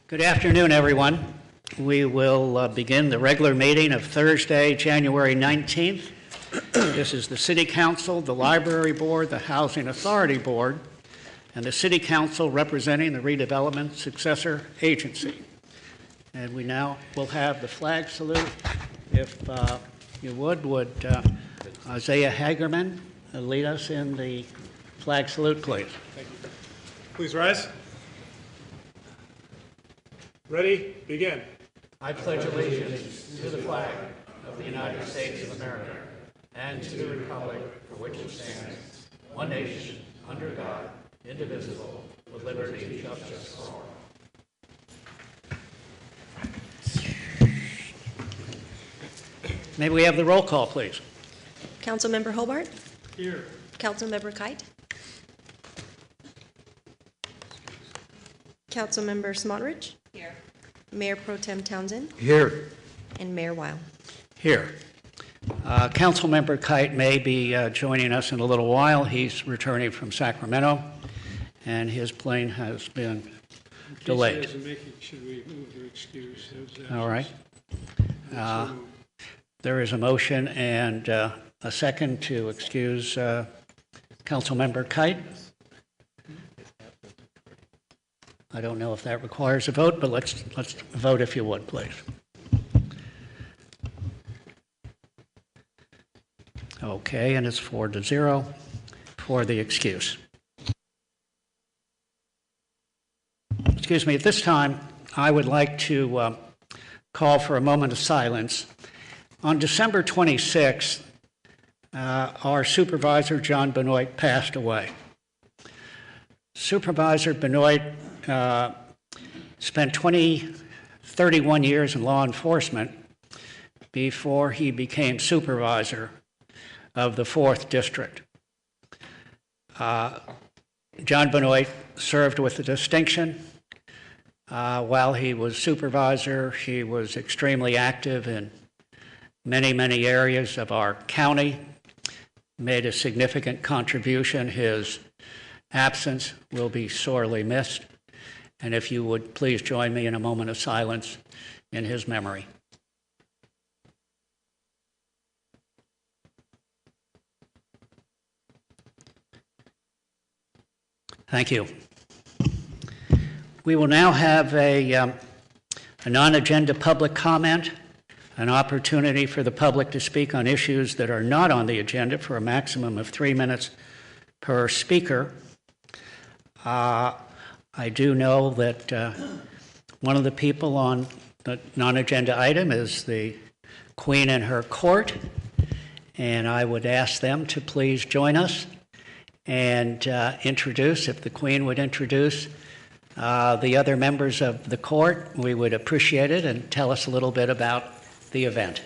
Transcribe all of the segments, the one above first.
Good afternoon, everyone. We will begin the regular meeting of Thursday, January 19th. This is the City Council, the Library Board, the Housing Authority Board, and the City Council representing the Redevelopment Successor Agency. And we now will have the flag salute. If you would Isaiah Hagerman lead us in the flag salute, please. Thank you. Please rise. Ready? Begin. I pledge allegiance to the flag of the United States of America and to the republic for which it stands, one nation, under God, indivisible, with liberty and justice for all. May we have the roll call, please? Councilmember Hobart? Here. Councilmember Kite? Councilmember Smotrich? Here. Mayor Pro Tem Townsend? Here. And Mayor Weil? Here. Councilmember Kite may be joining us in a little while. He's returning from Sacramento, and his plane has been delayed. Should we move to excuse? All right. There is a motion and a second to excuse Councilmember Kite. I don't know if that requires a vote, but let's vote if you would, please. Okay, and it's 4-0 for the excuse. Excuse me, at this time, I would like to call for a moment of silence. On December 26th, our supervisor, John Benoit, passed away. Supervisor Benoit spent 31 years in law enforcement before he became supervisor of the 4th District. John Benoit served with distinction. While he was supervisor, he was extremely active in many areas of our county, made a significant contribution. His absence will be sorely missed. And if you would please join me in a moment of silence in his memory. Thank you. We will now have a non-agenda public comment, an opportunity for the public to speak on issues that are not on the agenda for a maximum of 3 minutes per speaker. I do know that one of the people on the non-agenda item is the Queen and her court, and I would ask them to please join us and introduce, if the Queen would introduce the other members of the court, we would appreciate it, and tell us a little bit about the event.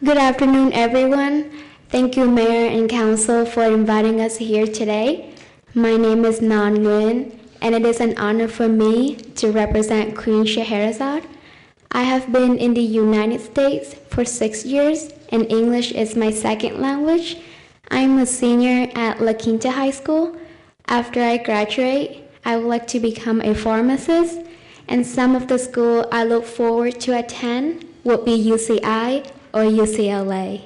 Good afternoon, everyone. Thank you, Mayor and Council, for inviting us here today. My name is Nan Nguyen, and it is an honor for me to represent Queen Scheherazade. I have been in the United States for 6 years, and English is my second language. I'm a senior at La Quinta High School. After I graduate, I would like to become a pharmacist, and some of the school I look forward to attend would be UCI or UCLA.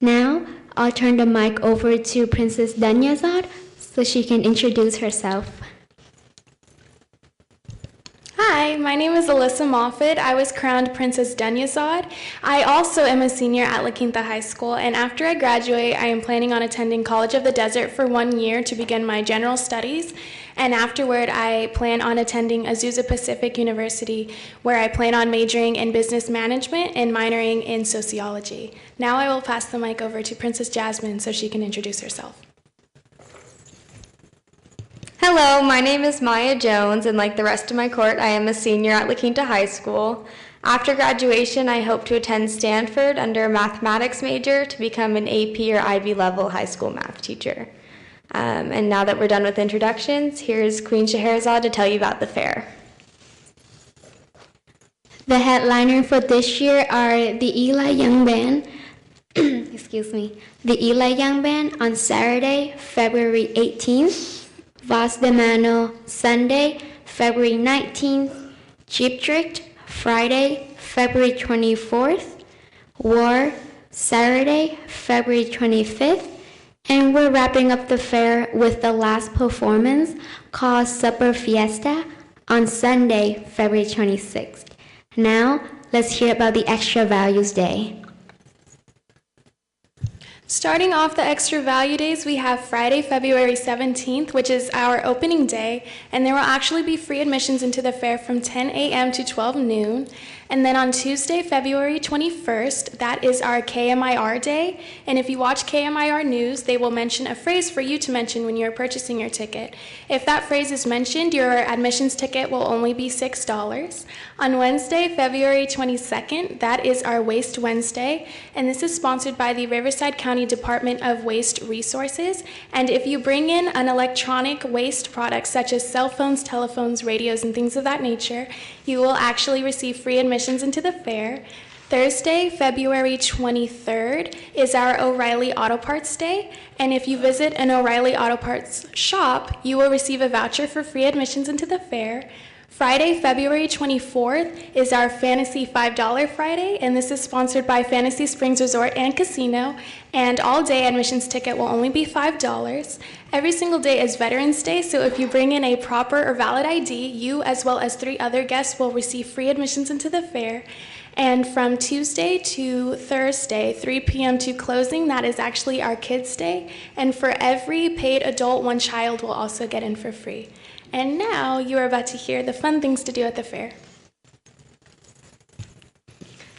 Now, I'll turn the mic over to Princess Dunyazad so she can introduce herself. Hi, my name is Alyssa Moffat. I was crowned Princess Dunyazad. I also am a senior at La Quinta High School, and after I graduate, I am planning on attending College of the Desert for 1 year to begin my general studies, and afterward, I plan on attending Azusa Pacific University, where I plan on majoring in business management and minoring in sociology. Now I will pass the mic over to Princess Jasmine so she can introduce herself. Hello, my name is Maya Jones, and like the rest of my court, I am a senior at La Quinta High School. After graduation, I hope to attend Stanford under a mathematics major to become an AP or Ivy level high school math teacher. And now that we're done with introductions, here's Queen Scheherazade to tell you about the fair. The headliner for this year are the Eli Young Band, the Eli Young Band on Saturday, February 18th. Vas de Mano, Sunday, February 19th, Jeep Trick, Friday, February 24th, War, Saturday, February 25th, and we're wrapping up the fair with the last performance called Supper Fiesta on Sunday, February 26th. Now, let's hear about the Extra Values Day. Starting off the Extra Value Days, we have Friday, February 17th, which is our opening day, and there will actually be free admissions into the fair from 10 a.m. to 12 noon. And then on Tuesday, February 21st, that is our KMIR Day, and if you watch KMIR News, they will mention a phrase for you to mention when you're purchasing your ticket. If that phrase is mentioned, your admissions ticket will only be $6. On Wednesday, February 22nd, that is our Waste Wednesday, and this is sponsored by the Riverside County Department of Waste Resources. And if you bring in an electronic waste product such as cell phones, telephones, radios, and things of that nature, you will actually receive free admissions into the fair. Thursday, February 23rd, is our O'Reilly Auto Parts Day, and if you visit an O'Reilly Auto Parts shop, you will receive a voucher for free admissions into the fair. Friday, February 24th, is our Fantasy $5 Friday, and this is sponsored by Fantasy Springs Resort and Casino, and all-day admissions ticket will only be $5. Every single day is Veterans Day, so if you bring in a proper or valid ID, you as well as 3 other guests will receive free admissions into the fair. And from Tuesday to Thursday, 3 p.m. to closing, that is actually our Kids' Day, and for every paid adult, 1 child will also get in for free. And now you are about to hear the fun things to do at the fair.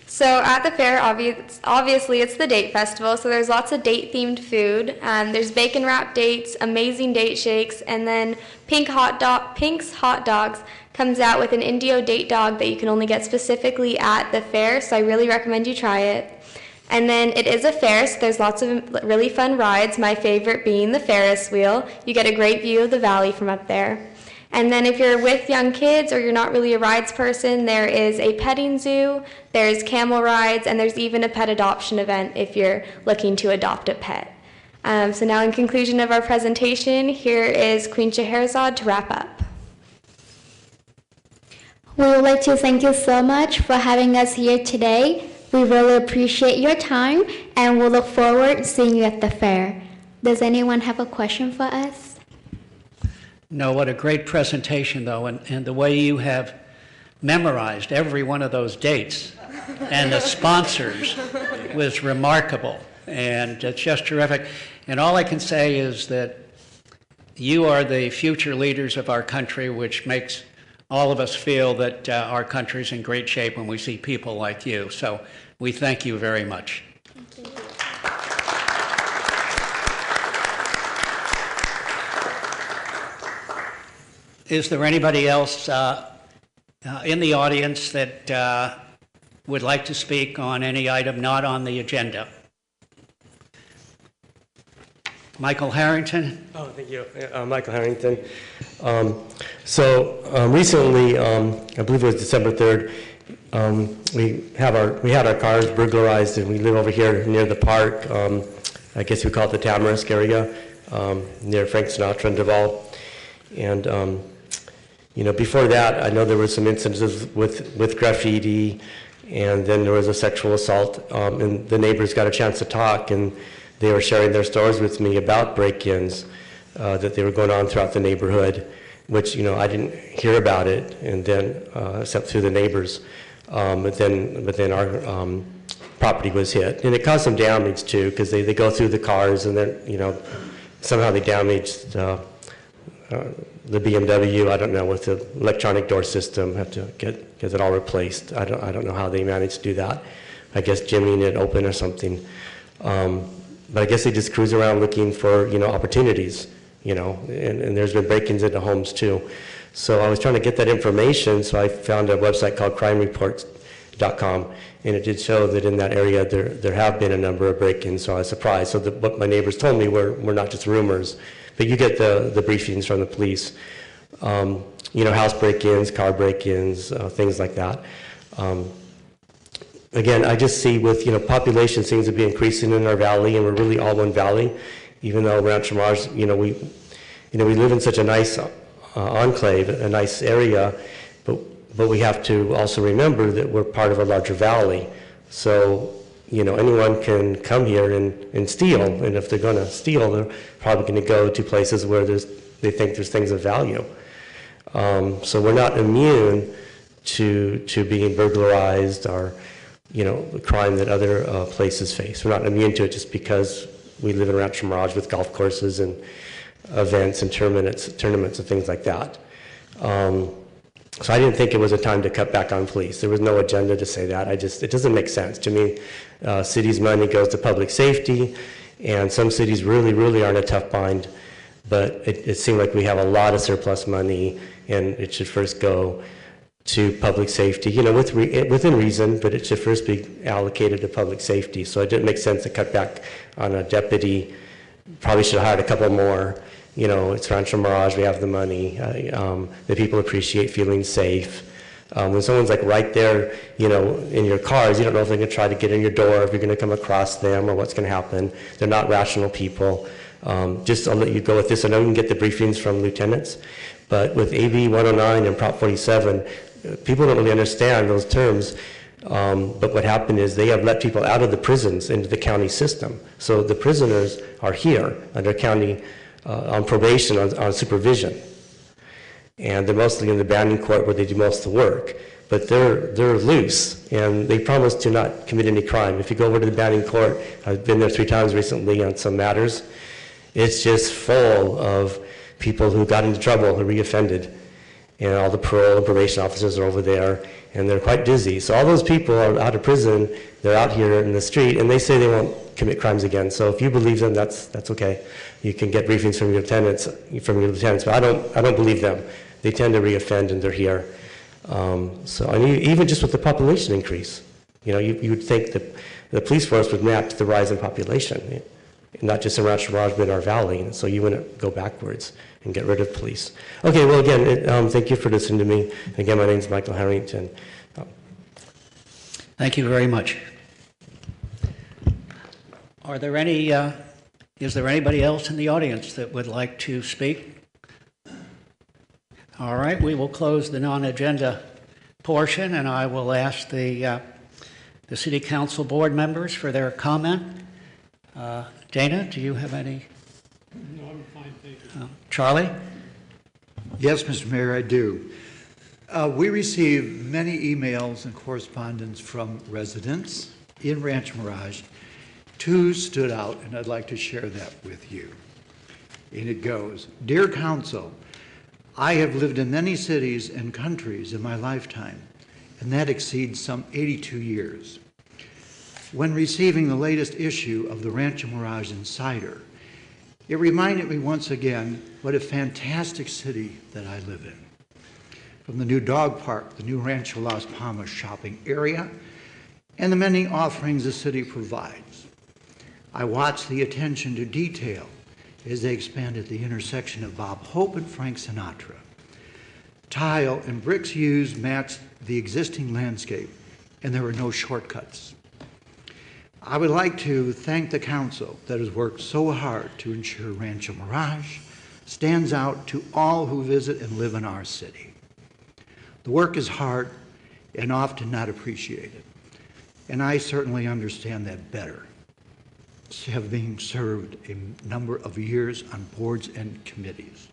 So at the fair, obviously it's the date festival, so there's lots of date-themed food. There's bacon wrap dates, amazing date shakes, and then Pink's Hot Dogs comes out with an Indio date dog that you can only get specifically at the fair, so I really recommend you try it. And then it is a fair, so there's lots of really fun rides, my favorite being the Ferris wheel. You get a great view of the valley from up there. And then if you're with young kids or you're not really a rides person, there is a petting zoo, there's camel rides, and there's even a pet adoption event if you're looking to adopt a pet. So now in conclusion of our presentation, here is Queen Scheherazade to wrap up. We would like to thank you so much for having us here today. We really appreciate your time, and we'll look forward to seeing you at the fair. Does anyone have a question for us? No, what a great presentation, though, and the way you have memorized every one of those dates and the sponsors was remarkable, and it's just terrific. And all I can say is that you are the future leaders of our country, which makes all of us feel that our country's in great shape when we see people like you. So we thank you very much. Thank you. Is there anybody else in the audience that would like to speak on any item not on the agenda? Michael Harrington? Oh, thank you. Michael Harrington. Recently, I believe it was December 3rd, we had our cars burglarized, and we live over here near the park. I guess we call it the Tamarisk area, near Frank Sinatra and Duval. And before that, I know there were some instances with graffiti, and then there was a sexual assault, and the neighbors got a chance to talk, and they were sharing their stories with me about break-ins that they were going on throughout the neighborhood, which, I didn't hear about it, and then, except through the neighbors. But then our property was hit, and it caused some damage too, because they go through the cars, and then, somehow they damaged the BMW, I don't know, with the electronic door system, have to get it all replaced. I don't know how they managed to do that. I guess jimmying it open or something. But I guess they just cruise around looking for, opportunities, and there's been break-ins into homes too. So I was trying to get that information, so I found a website called crimereports.com, and it did show that in that area there have been a number of break-ins, so I was surprised. So what my neighbors told me were not just rumors, but you get the briefings from the police. House break-ins, car break-ins, things like that. Again, I just see with, population seems to be increasing in our valley, and we're really all one valley, even though Rancho Mars, we live in such a nice enclave, a nice area, but we have to also remember that we're part of a larger valley. So, anyone can come here and steal, and if they're going to steal, they're probably going to go to places where they think there's things of value. So we're not immune to being burglarized or, the crime that other places face. We're not immune to it just because we live in Rancho Mirage with golf courses and events and tournaments and things like that. So I didn't think it was a time to cut back on police. There was no agenda to say that. It doesn't make sense to me. City's money goes to public safety, and some cities really, really are in a tough bind. But it seemed like we have a lot of surplus money, and it should first go to public safety, within reason, but it should first be allocated to public safety. So it didn't make sense to cut back on a deputy. Probably should have hired a couple more. It's Rancho Mirage, we have the money. The people appreciate feeling safe. When someone's like right there, in your cars, you don't know if they're going to try to get in your door, if you're going to come across them, or what's going to happen. They're not rational people. I'll let you go with this. I know you can get the briefings from lieutenants, but with AB 109 and Prop 47, people don't really understand those terms. But what happened is they have let people out of the prisons into the county system. So the prisoners are here under county on probation, on supervision. And they're mostly in the banding court where they do most of the work. But they're loose, and they promise to not commit any crime. If you go over to the banding court, I've been there 3 times recently on some matters, it's just full of people who got into trouble, who reoffended. And all the parole and probation officers are over there, and they're quite busy. So all those people are out of prison, they're out here in the street, and they say they won't commit crimes again. So if you believe them, that's okay. You can get briefings from your lieutenants, but I don't believe them. They tend to reoffend, and they're here. And even just with the population increase, you would think that the police force would match the rise in population, not just in Rancho Mirage, but in our valley. And so you wouldn't go backwards and get rid of police. Okay, well, again, thank you for listening to me. Again, my name is Michael Harrington. Thank you very much. Is there anybody else in the audience that would like to speak? All right, we will close the non-agenda portion, and I will ask the City Council board members for their comment. Dana, do you have any? No, I'm fine, thank you. Charlie? Yes, Mr. Mayor, I do. We receive many emails and correspondence from residents in Rancho Mirage. 2 stood out, and I'd like to share that with you. And it goes, Dear Council, I have lived in many cities and countries in my lifetime, and that exceeds some 82 years. When receiving the latest issue of the Rancho Mirage Insider, it reminded me once again what a fantastic city that I live in. From the new dog park, the new Rancho Las Palmas shopping area, and the many offerings the city provides. I watched the attention to detail as they expanded the intersection of Bob Hope and Frank Sinatra. Tile and bricks used matched the existing landscape, and there were no shortcuts. I would like to thank the council that has worked so hard to ensure Rancho Mirage stands out to all who visit and live in our city. The work is hard and often not appreciated, and I certainly understand that better, having served a number of years on boards and committees.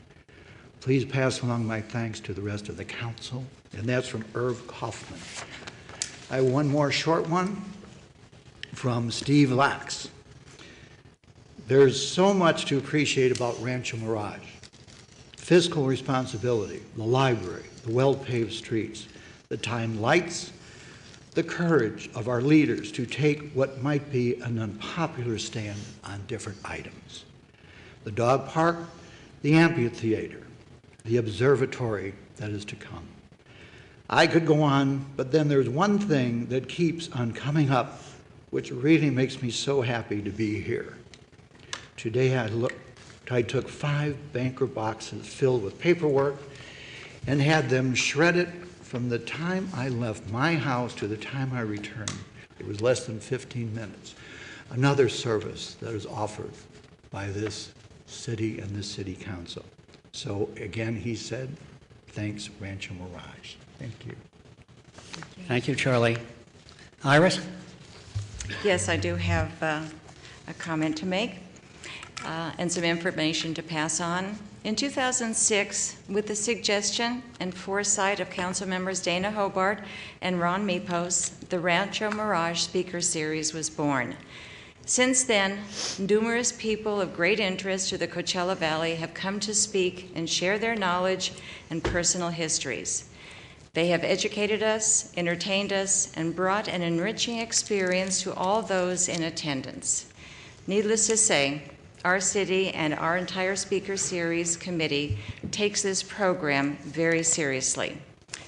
Please pass along my thanks to the rest of the council, and that's from Irv Kaufman. I have one more short one from Steve Lax. There's so much to appreciate about Rancho Mirage. Fiscal responsibility, the library, the well-paved streets, the time lights, the courage of our leaders to take what might be an unpopular stand on different items. The dog park, the amphitheater, the observatory that is to come. I could go on, but then there's one thing that keeps on coming up, which really makes me so happy to be here. Today I took 5 banker boxes filled with paperwork and had them shredded. From the time I left my house to the time I returned, it was less than 15 minutes. Another service that is offered by this city and this city council. So again, he said, thanks, Rancho Mirage. Thank you. Thank you, Charlie. Iris? Yes, I do have a comment to make and some information to pass on. In 2006, with the suggestion and foresight of council members Dana Hobart and Ron Mepos, the Rancho Mirage Speaker Series was born. Since then, numerous people of great interest to the Coachella Valley have come to speak and share their knowledge and personal histories. They have educated us, entertained us, and brought an enriching experience to all those in attendance. Needless to say, our city and our entire Speaker Series committee takes this program very seriously.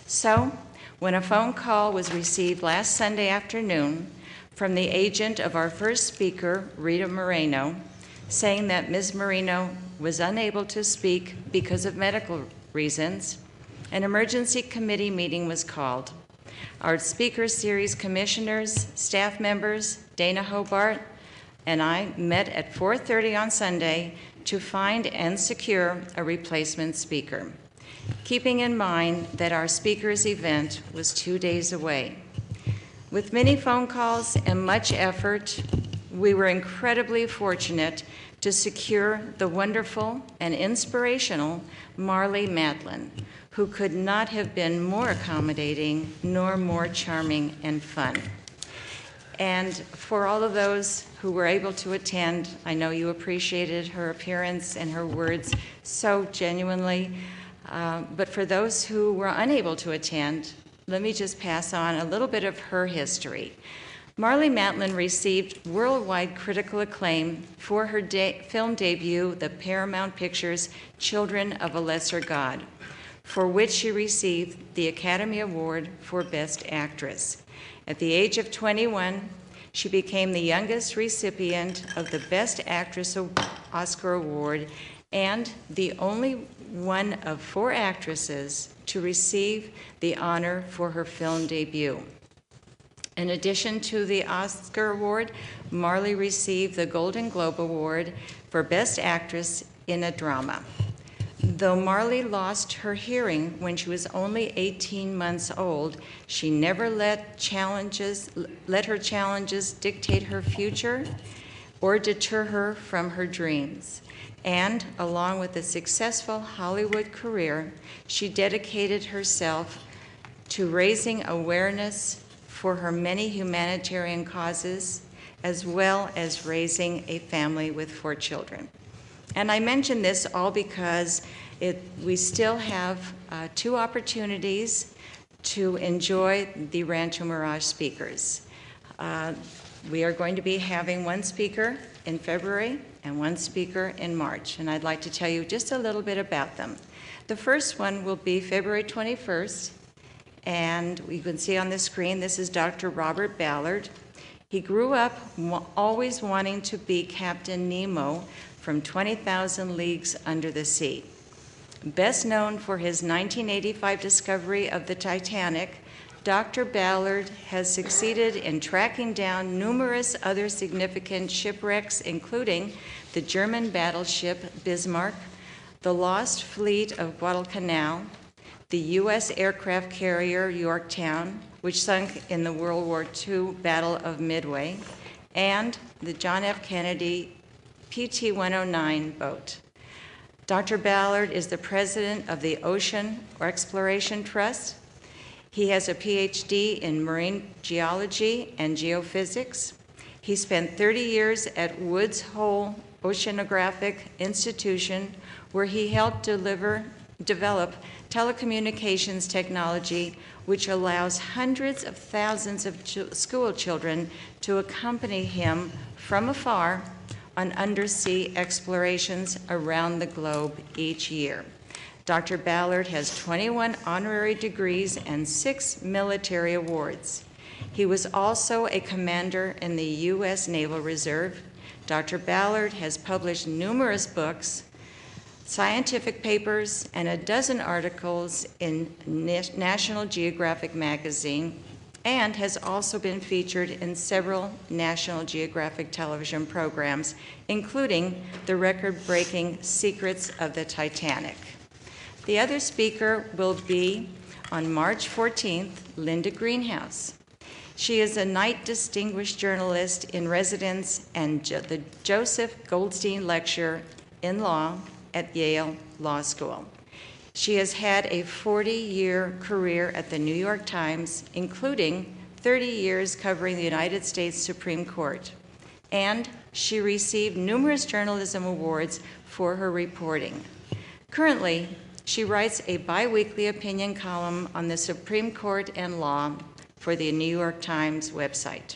So, when a phone call was received last Sunday afternoon from the agent of our first speaker, Rita Moreno, saying that Ms. Moreno was unable to speak because of medical reasons, an emergency committee meeting was called. Our Speaker Series commissioners, staff members, Dana Hobart, and I met at 4:30 on Sunday to find and secure a replacement speaker, keeping in mind that our speakers event was 2 days away. With many phone calls and much effort, we were incredibly fortunate to secure the wonderful and inspirational Marlee Matlin, who could not have been more accommodating nor more charming and fun. And for all of those who were able to attend, I know you appreciated her appearance and her words so genuinely. But for those who were unable to attend, let me just pass on a little bit of her history. Marlee Matlin received worldwide critical acclaim for her film debut, the Paramount Pictures' Children of a Lesser God, for which she received the Academy Award for Best Actress. At the age of 21, she became the youngest recipient of the Best Actress Oscar Award and the only one of 4 actresses to receive the honor for her film debut. In addition to the Oscar Award, Marlee received the Golden Globe Award for Best Actress in a Drama. Though Marlee lost her hearing when she was only 18 months old, she never let her challenges dictate her future or deter her from her dreams. And along with a successful Hollywood career, she dedicated herself to raising awareness for her many humanitarian causes, as well as raising a family with 4 children. And I mention this all because we still have 2 opportunities to enjoy the Rancho Mirage speakers. We are going to be having 1 speaker in February and 1 speaker in March, and I'd like to tell you just a little bit about them. The first one will be February 21st, and you can see on the screen, this is Dr. Robert Ballard. He grew up always wanting to be Captain Nemo from 20,000 Leagues Under the Sea. Best known for his 1985 discovery of the Titanic, Dr. Ballard has succeeded in tracking down numerous other significant shipwrecks, including the German battleship Bismarck, the lost fleet of Guadalcanal, the U.S. aircraft carrier Yorktown, which sunk in the World War II Battle of Midway, and the John F. Kennedy PT-109 boat. Dr. Ballard is the president of the Ocean Exploration Trust. He has a PhD in marine geology and geophysics. He spent 30 years at Woods Hole Oceanographic Institution, where he helped develop telecommunications technology, which allows hundreds of thousands of school children to accompany him from afar on undersea explorations around the globe each year. Dr. Ballard has 21 honorary degrees and 6 military awards. He was also a commander in the U.S. Naval Reserve. Dr. Ballard has published numerous books, scientific papers, and a dozen articles in National Geographic magazine, and has also been featured in several National Geographic television programs, including the record-breaking Secrets of the Titanic. The other speaker will be on March 14th, Linda Greenhouse. She is a Knight Distinguished Journalist in Residence and the Joseph Goldstein Lecturer in Law at Yale Law School. She has had a 40-year career at the New York Times, including 30 years covering the United States Supreme Court. And she received numerous journalism awards for her reporting. Currently, she writes a bi-weekly opinion column on the Supreme Court and law for the New York Times website.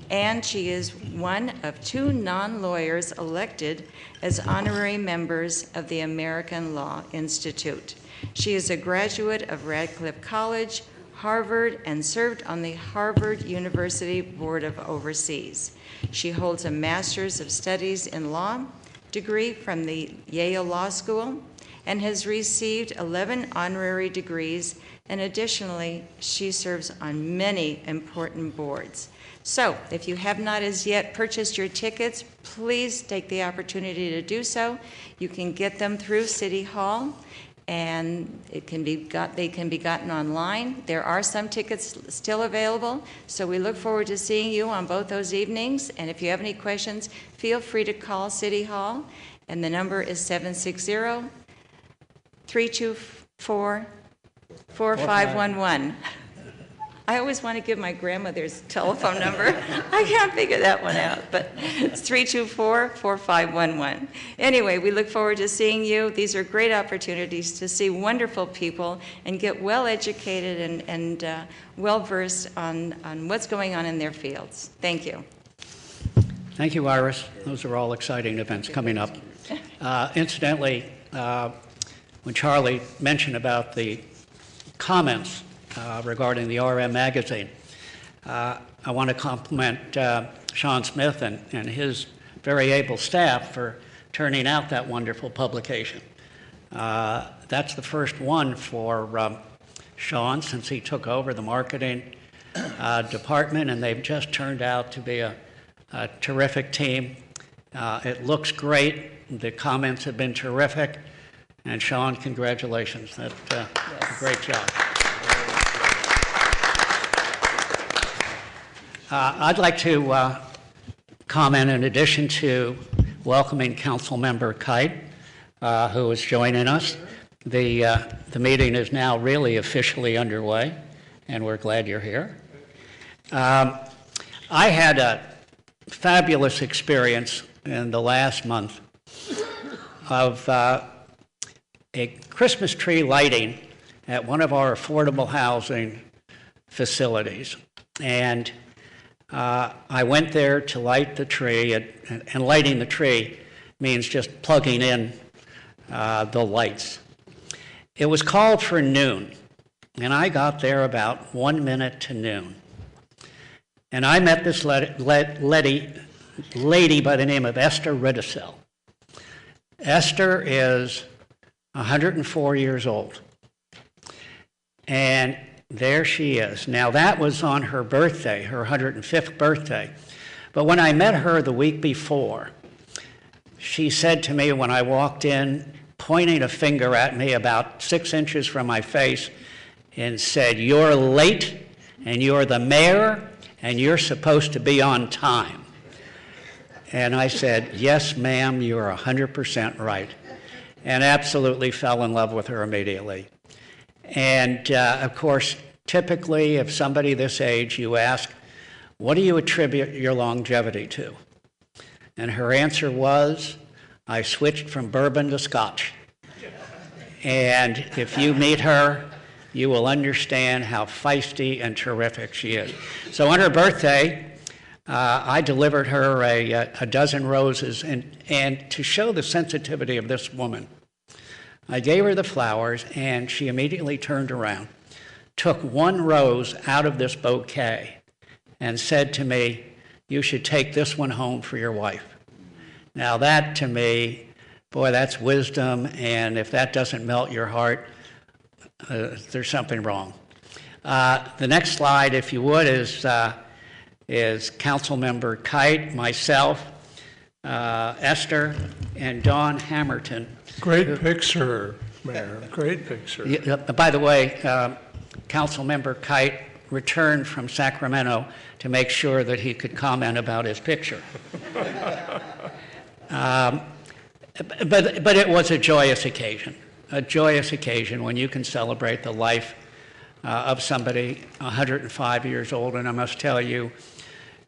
And she is one of 2 non-lawyers elected as honorary members of the American Law Institute. She is a graduate of Radcliffe College, Harvard, and served on the Harvard University Board of Overseas. She holds a Master's of Studies in Law degree from the Yale Law School and has received 11 honorary degrees, and additionally, she serves on many important boards. So, if you have not as yet purchased your tickets, please take the opportunity to do so. You can get them through City Hall, and they can be gotten online. There are some tickets still available, so we look forward to seeing you on both those evenings. And if you have any questions, feel free to call City Hall, and the number is 760-324-4511. I always want to give my grandmother's telephone number. I can't figure that one out, but it's 324-4511. Anyway, we look forward to seeing you. These are great opportunities to see wonderful people and get well educated and well versed on what's going on in their fields. Thank you. Thank you, Iris. Those are all exciting events coming up. Incidentally, when Charlie mentioned about the comments regarding the RM magazine, I want to compliment Sean Smith and his very able staff for turning out that wonderful publication. That's the first one for Sean since he took over the marketing department, and they've just turned out to be a terrific team. It looks great. The comments have been terrific. And Sean, congratulations. That's a great job. I'd like to comment, in addition to welcoming Councilmember Kite, who is joining us. The meeting is now really officially underway, and we're glad you're here. I had a fabulous experience in the last month of a Christmas tree lighting at one of our affordable housing facilities. And I went there to light the tree, and lighting the tree means just plugging in the lights. It was called for noon, and I got there about 1 minute to noon. And I met this lady by the name of Esther Ridicell. Esther is 104 years old. And there she is. Now, that was on her birthday, her 105th birthday. But when I met her the week before, she said to me when I walked in, pointing a finger at me about 6 inches from my face, and said, "You're late, and you're the mayor, and you're supposed to be on time." And I said, "Yes, ma'am, you're 100% right." And absolutely fell in love with her immediately. And of course, typically, if somebody this age, you ask, "What do you attribute your longevity to?" And her answer was, "I switched from bourbon to scotch." And if you meet her, you will understand how feisty and terrific she is. So on her birthday, I delivered her a dozen roses, and to show the sensitivity of this woman, I gave her the flowers, and she immediately turned around, took one rose out of this bouquet, and said to me, "You should take this one home for your wife." Now that, to me, boy, that's wisdom, and if that doesn't melt your heart, there's something wrong. The next slide, if you would, is Councilmember Kite, myself, Esther, and Dawn Hammerton. Great picture. Mayor. Great picture. By the way, Councilmember Kite returned from Sacramento to make sure that he could comment about his picture. But it was a joyous occasion when you can celebrate the life of somebody 105 years old. And I must tell you,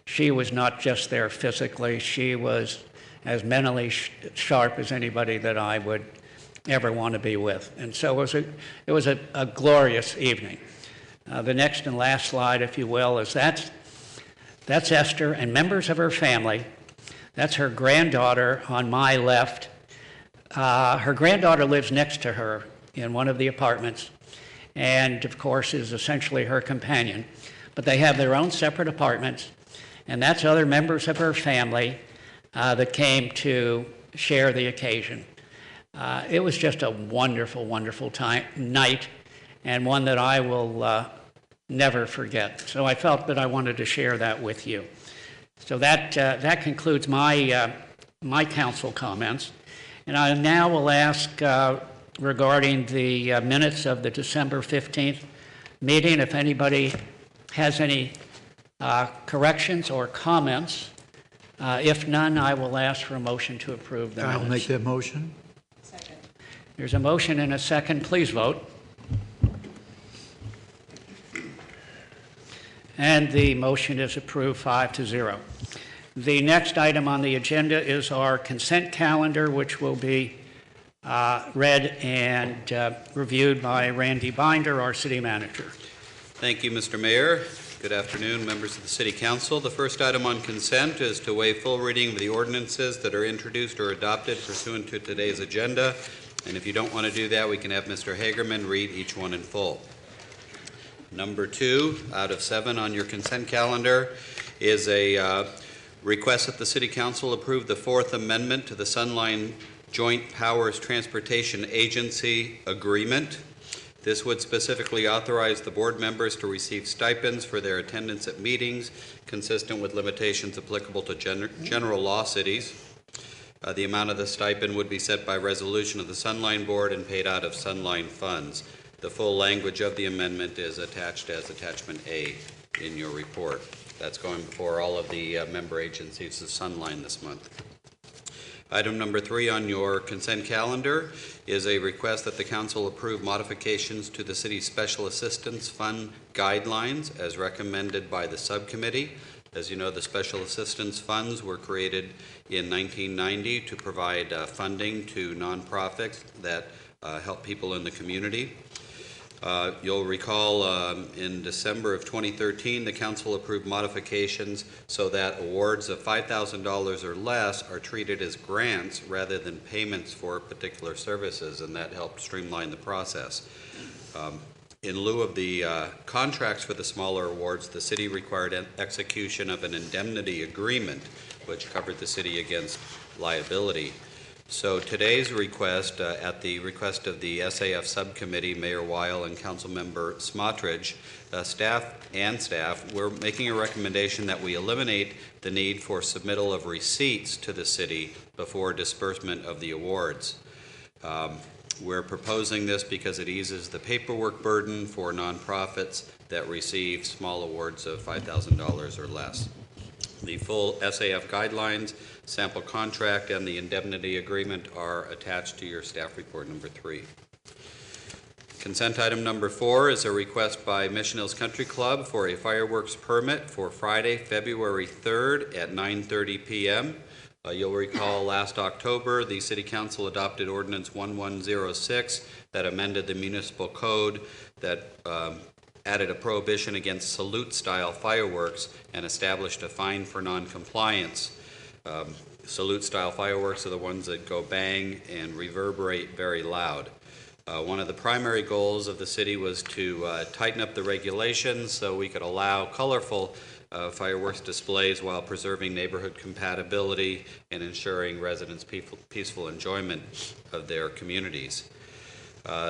she was not just there physically, she was as mentally sharp as anybody that I would ever want to be with. And so it was a glorious evening. The next and last slide, if you will, is that's Esther and members of her family. That's her granddaughter on my left. Her granddaughter lives next to her in one of the apartments, and of course is essentially her companion. But they have their own separate apartments, and that's other members of her family that came to share the occasion. It was just a wonderful, wonderful night, and one that I will never forget. So I felt that I wanted to share that with you. So that concludes my council comments. And I now will ask regarding the minutes of the December 15th meeting, if anybody has any corrections or comments. If none, I will ask for a motion to approve the minutes. I'll make that motion. Second. There's a motion and a second. Please vote. And the motion is approved 5-0. The next item on the agenda is our consent calendar, which will be read and reviewed by Randy Binder, our city manager. Thank you, Mr. Mayor. Good afternoon, members of the City Council. The first item on consent is to waive full reading of the ordinances that are introduced or adopted pursuant to today's agenda. And if you don't want to do that, we can have Mr. Hagerman read each one in full. Number 2 out of 7 on your consent calendar is a request that the City Council approve the 4th Amendment to the Sunline Joint Powers Transportation Agency Agreement. This would specifically authorize the board members to receive stipends for their attendance at meetings consistent with limitations applicable to general law cities. The amount of the stipend would be set by resolution of the Sunline Board and paid out of Sunline funds. The full language of the amendment is attached as Attachment A in your report. That's going before all of the member agencies of Sunline this month. Item number 3 on your consent calendar is a request that the council approve modifications to the city's Special Assistance Fund guidelines as recommended by the subcommittee. As you know, the Special Assistance Funds were created in 1990 to provide funding to nonprofits that help people in the community. You'll recall in December of 2013, the council approved modifications so that awards of $5,000 or less are treated as grants rather than payments for particular services, and that helped streamline the process. In lieu of the contracts for the smaller awards, the city required execution of an indemnity agreement, which covered the city against liability. So today's request, at the request of the SAF subcommittee, Mayor Weil and Councilmember Smotrich, staff, we're making a recommendation that we eliminate the need for submittal of receipts to the city before disbursement of the awards. We're proposing this because it eases the paperwork burden for nonprofits that receive small awards of $5,000 or less. The full SAF guidelines, sample contract, and the indemnity agreement are attached to your staff report number 3. Consent item number 4 is a request by Mission Hills Country Club for a fireworks permit for Friday, February 3rd at 9:30 p.m. You'll recall last October, the City Council adopted Ordinance 1106 that amended the municipal code that added a prohibition against salute-style fireworks and established a fine for noncompliance. Salute-style fireworks are the ones that go bang and reverberate very loud. One of the primary goals of the city was to tighten up the regulations so we could allow colorful fireworks displays while preserving neighborhood compatibility and ensuring residents' peaceful enjoyment of their communities.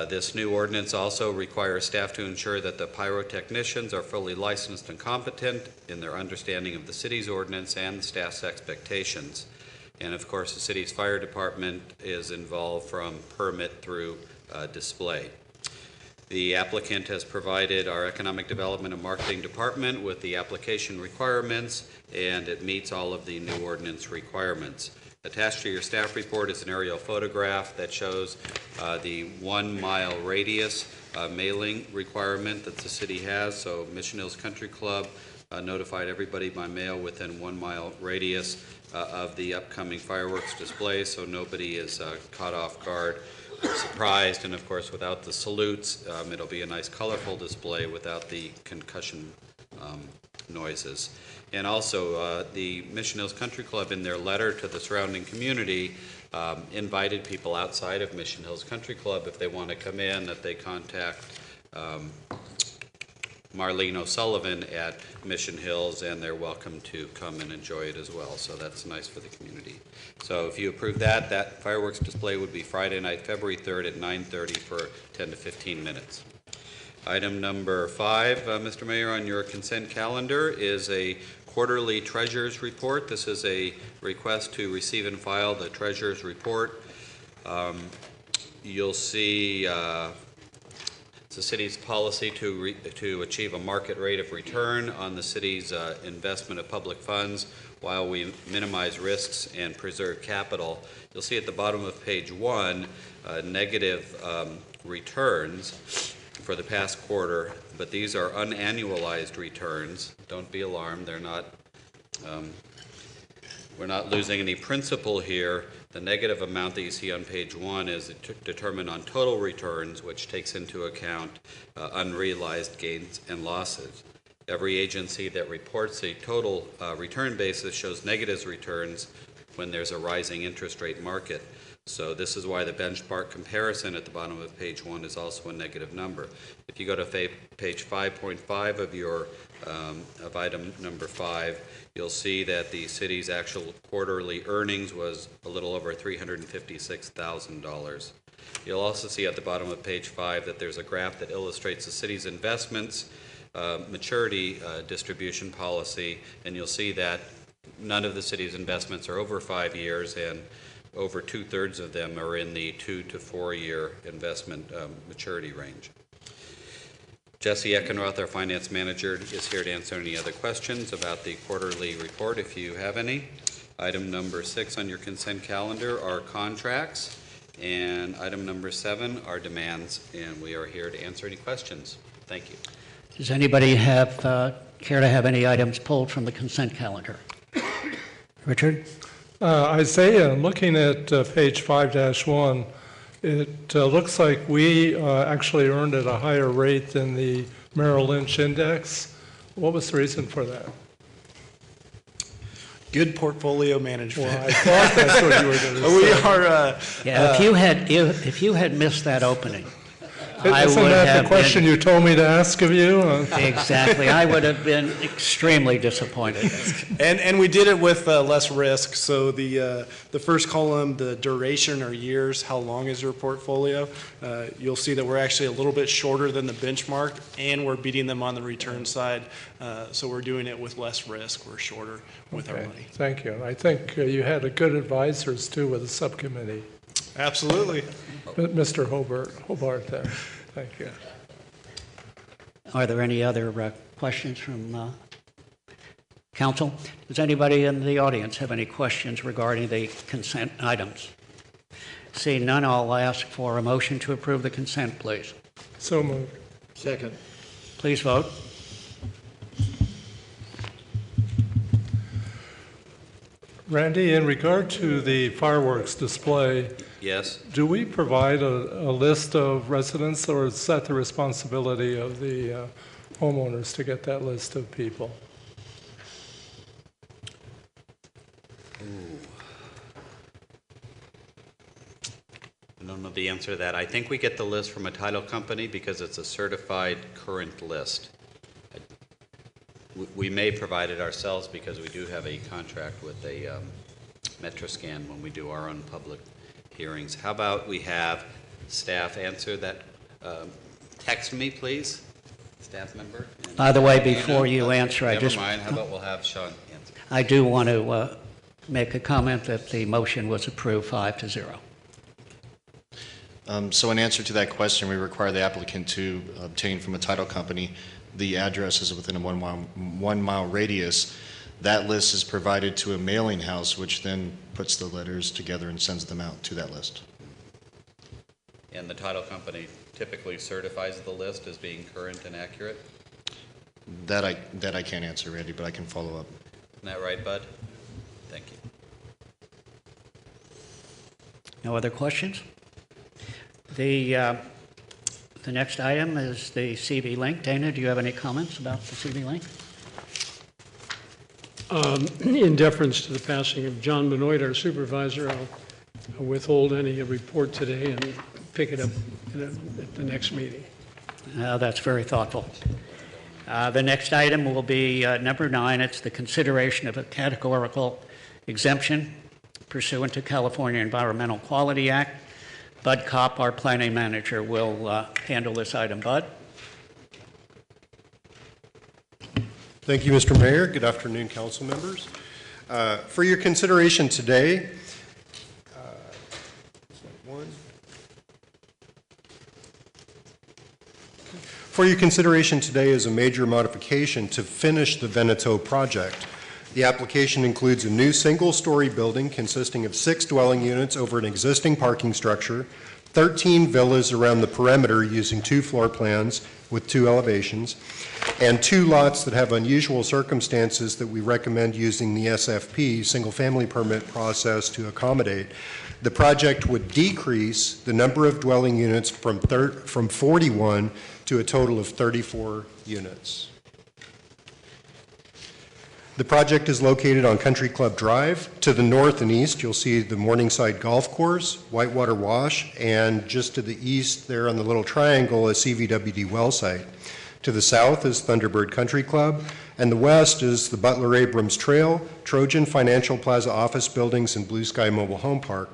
This new ordinance also requires staff to ensure that the pyrotechnicians are fully licensed and competent in their understanding of the city's ordinance and the staff's expectations. And of course, the city's fire department is involved from permit through display. The applicant has provided our Economic Development and Marketing Department with the application requirements, and it meets all of the new ordinance requirements. Attached to your staff report is an aerial photograph that shows the 1 mile radius mailing requirement that the city has. So Mission Hills Country Club notified everybody by mail within 1 mile radius of the upcoming fireworks display, so nobody is caught off guard or surprised. And of course, without the salutes, it'll be a nice colorful display without the concussion noises. And also, the Mission Hills Country Club, in their letter to the surrounding community, invited people outside of Mission Hills Country Club, if they want to come in, that they contact Marlene O'Sullivan at Mission Hills, and they're welcome to come and enjoy it as well. So that's nice for the community. So if you approve that, that fireworks display would be Friday night, February 3rd at 9:30 for 10 to 15 minutes. Item number 5, Mr. Mayor, on your consent calendar is a quarterly treasurer's report. This is a request to receive and file the treasurer's report. You'll see it's the city's policy to achieve a market rate of return on the city's investment of public funds while we minimize risks and preserve capital. You'll see at the bottom of page 1 negative returns for the past quarter, but these are unannualized returns. Don't be alarmed, they're not, we're not losing any principal here. The negative amount that you see on page 1 is determined on total returns, which takes into account unrealized gains and losses. Every agency that reports a total return basis shows negative returns when there's a rising interest rate market. So this is why the benchmark comparison at the bottom of page 1 is also a negative number. If you go to page 5.5 of your of item number 5, you'll see that the city's actual quarterly earnings was a little over $356,000. You'll also see at the bottom of page 5 that there's a graph that illustrates the city's investments maturity distribution policy, and you'll see that none of the city's investments are over 5 years, and over 2/3 of them are in the 2 to 4 year investment maturity range. Jesse Eckenroth, our finance manager, is here to answer any other questions about the quarterly report, if you have any. Item number 6 on your consent calendar are contracts, and item number 7 are demands, and we are here to answer any questions. Thank you. Does anybody have care to have any items pulled from the consent calendar? Richard? Isaiah, looking at page 5-1, it looks like we actually earned at a higher rate than the Merrill Lynch index. What was the reason for that? Good portfolio management. Well, I thought that's what you were going to say. We are. If you had missed that opening, Isn't that the question you told me to ask of you? Exactly. I would have been extremely disappointed. And we did it with less risk. So the first column, the duration or years, how long is your portfolio? You'll see that we're actually a little bit shorter than the benchmark, and we're beating them on the return side. So we're doing it with less risk. We're shorter with our money. Thank you. I think you had a good advisors too with the subcommittee. Absolutely. Mr. Hobart there. Thank you. Are there any other questions from council? Does anybody in the audience have any questions regarding the consent items? Seeing none, I'll ask for a motion to approve the consent, please. So moved. Second. Please vote. Randy, in regard to the fireworks display, Yes. do we provide a list of residents, or is that the responsibility of the homeowners to get that list of people? I don't know the answer to that. I think we get the list from a title company because it's a certified current list. We may provide it ourselves because we do have a contract with a Metroscan when we do our own public hearings. How about we have staff answer that? Text me, please, staff member. By the way, before you answer, Never mind. How about we'll have Sean answer? I do want to make a comment that the motion was approved 5-0. So in answer to that question, we require the applicant to obtain from a title company the addresses within a 1 mile radius. That list is provided to a mailing house, which then puts the letters together and sends them out to that list. And the title company typically certifies the list as being current and accurate? That I can't answer, Randy, but I can follow up. Isn't that right, Bud? Thank you. No other questions? The next item is the CV Link. Dana, do you have any comments about the CV Link? In deference to the passing of John Benoit, our supervisor, I'll withhold any report today and pick it up at the next meeting. That's very thoughtful. The next item will be number 9. It's the consideration of a categorical exemption pursuant to California Environmental Quality Act. Bud Kopp, our planning manager, will handle this item. Bud? Thank you, Mr. Mayor. Good afternoon, council members. For your consideration today, is a major modification to finish the Veneto project. The application includes a new single-story building consisting of 6 dwelling units over an existing parking structure, 13 villas around the perimeter using 2 floor plans with 2 elevations, and 2 lots that have unusual circumstances that we recommend using the SFP, single-family permit process, to accommodate. The project would decrease the number of dwelling units from 41 to a total of 34 units. The project is located on Country Club Drive. To the north and east, you'll see the Morningside Golf Course, Whitewater Wash, and just to the east there on the little triangle, a CVWD well site. To the south is Thunderbird Country Club, and the west is the Butler Abrams Trail, Trojan Financial Plaza office buildings, and Blue Sky Mobile Home Park.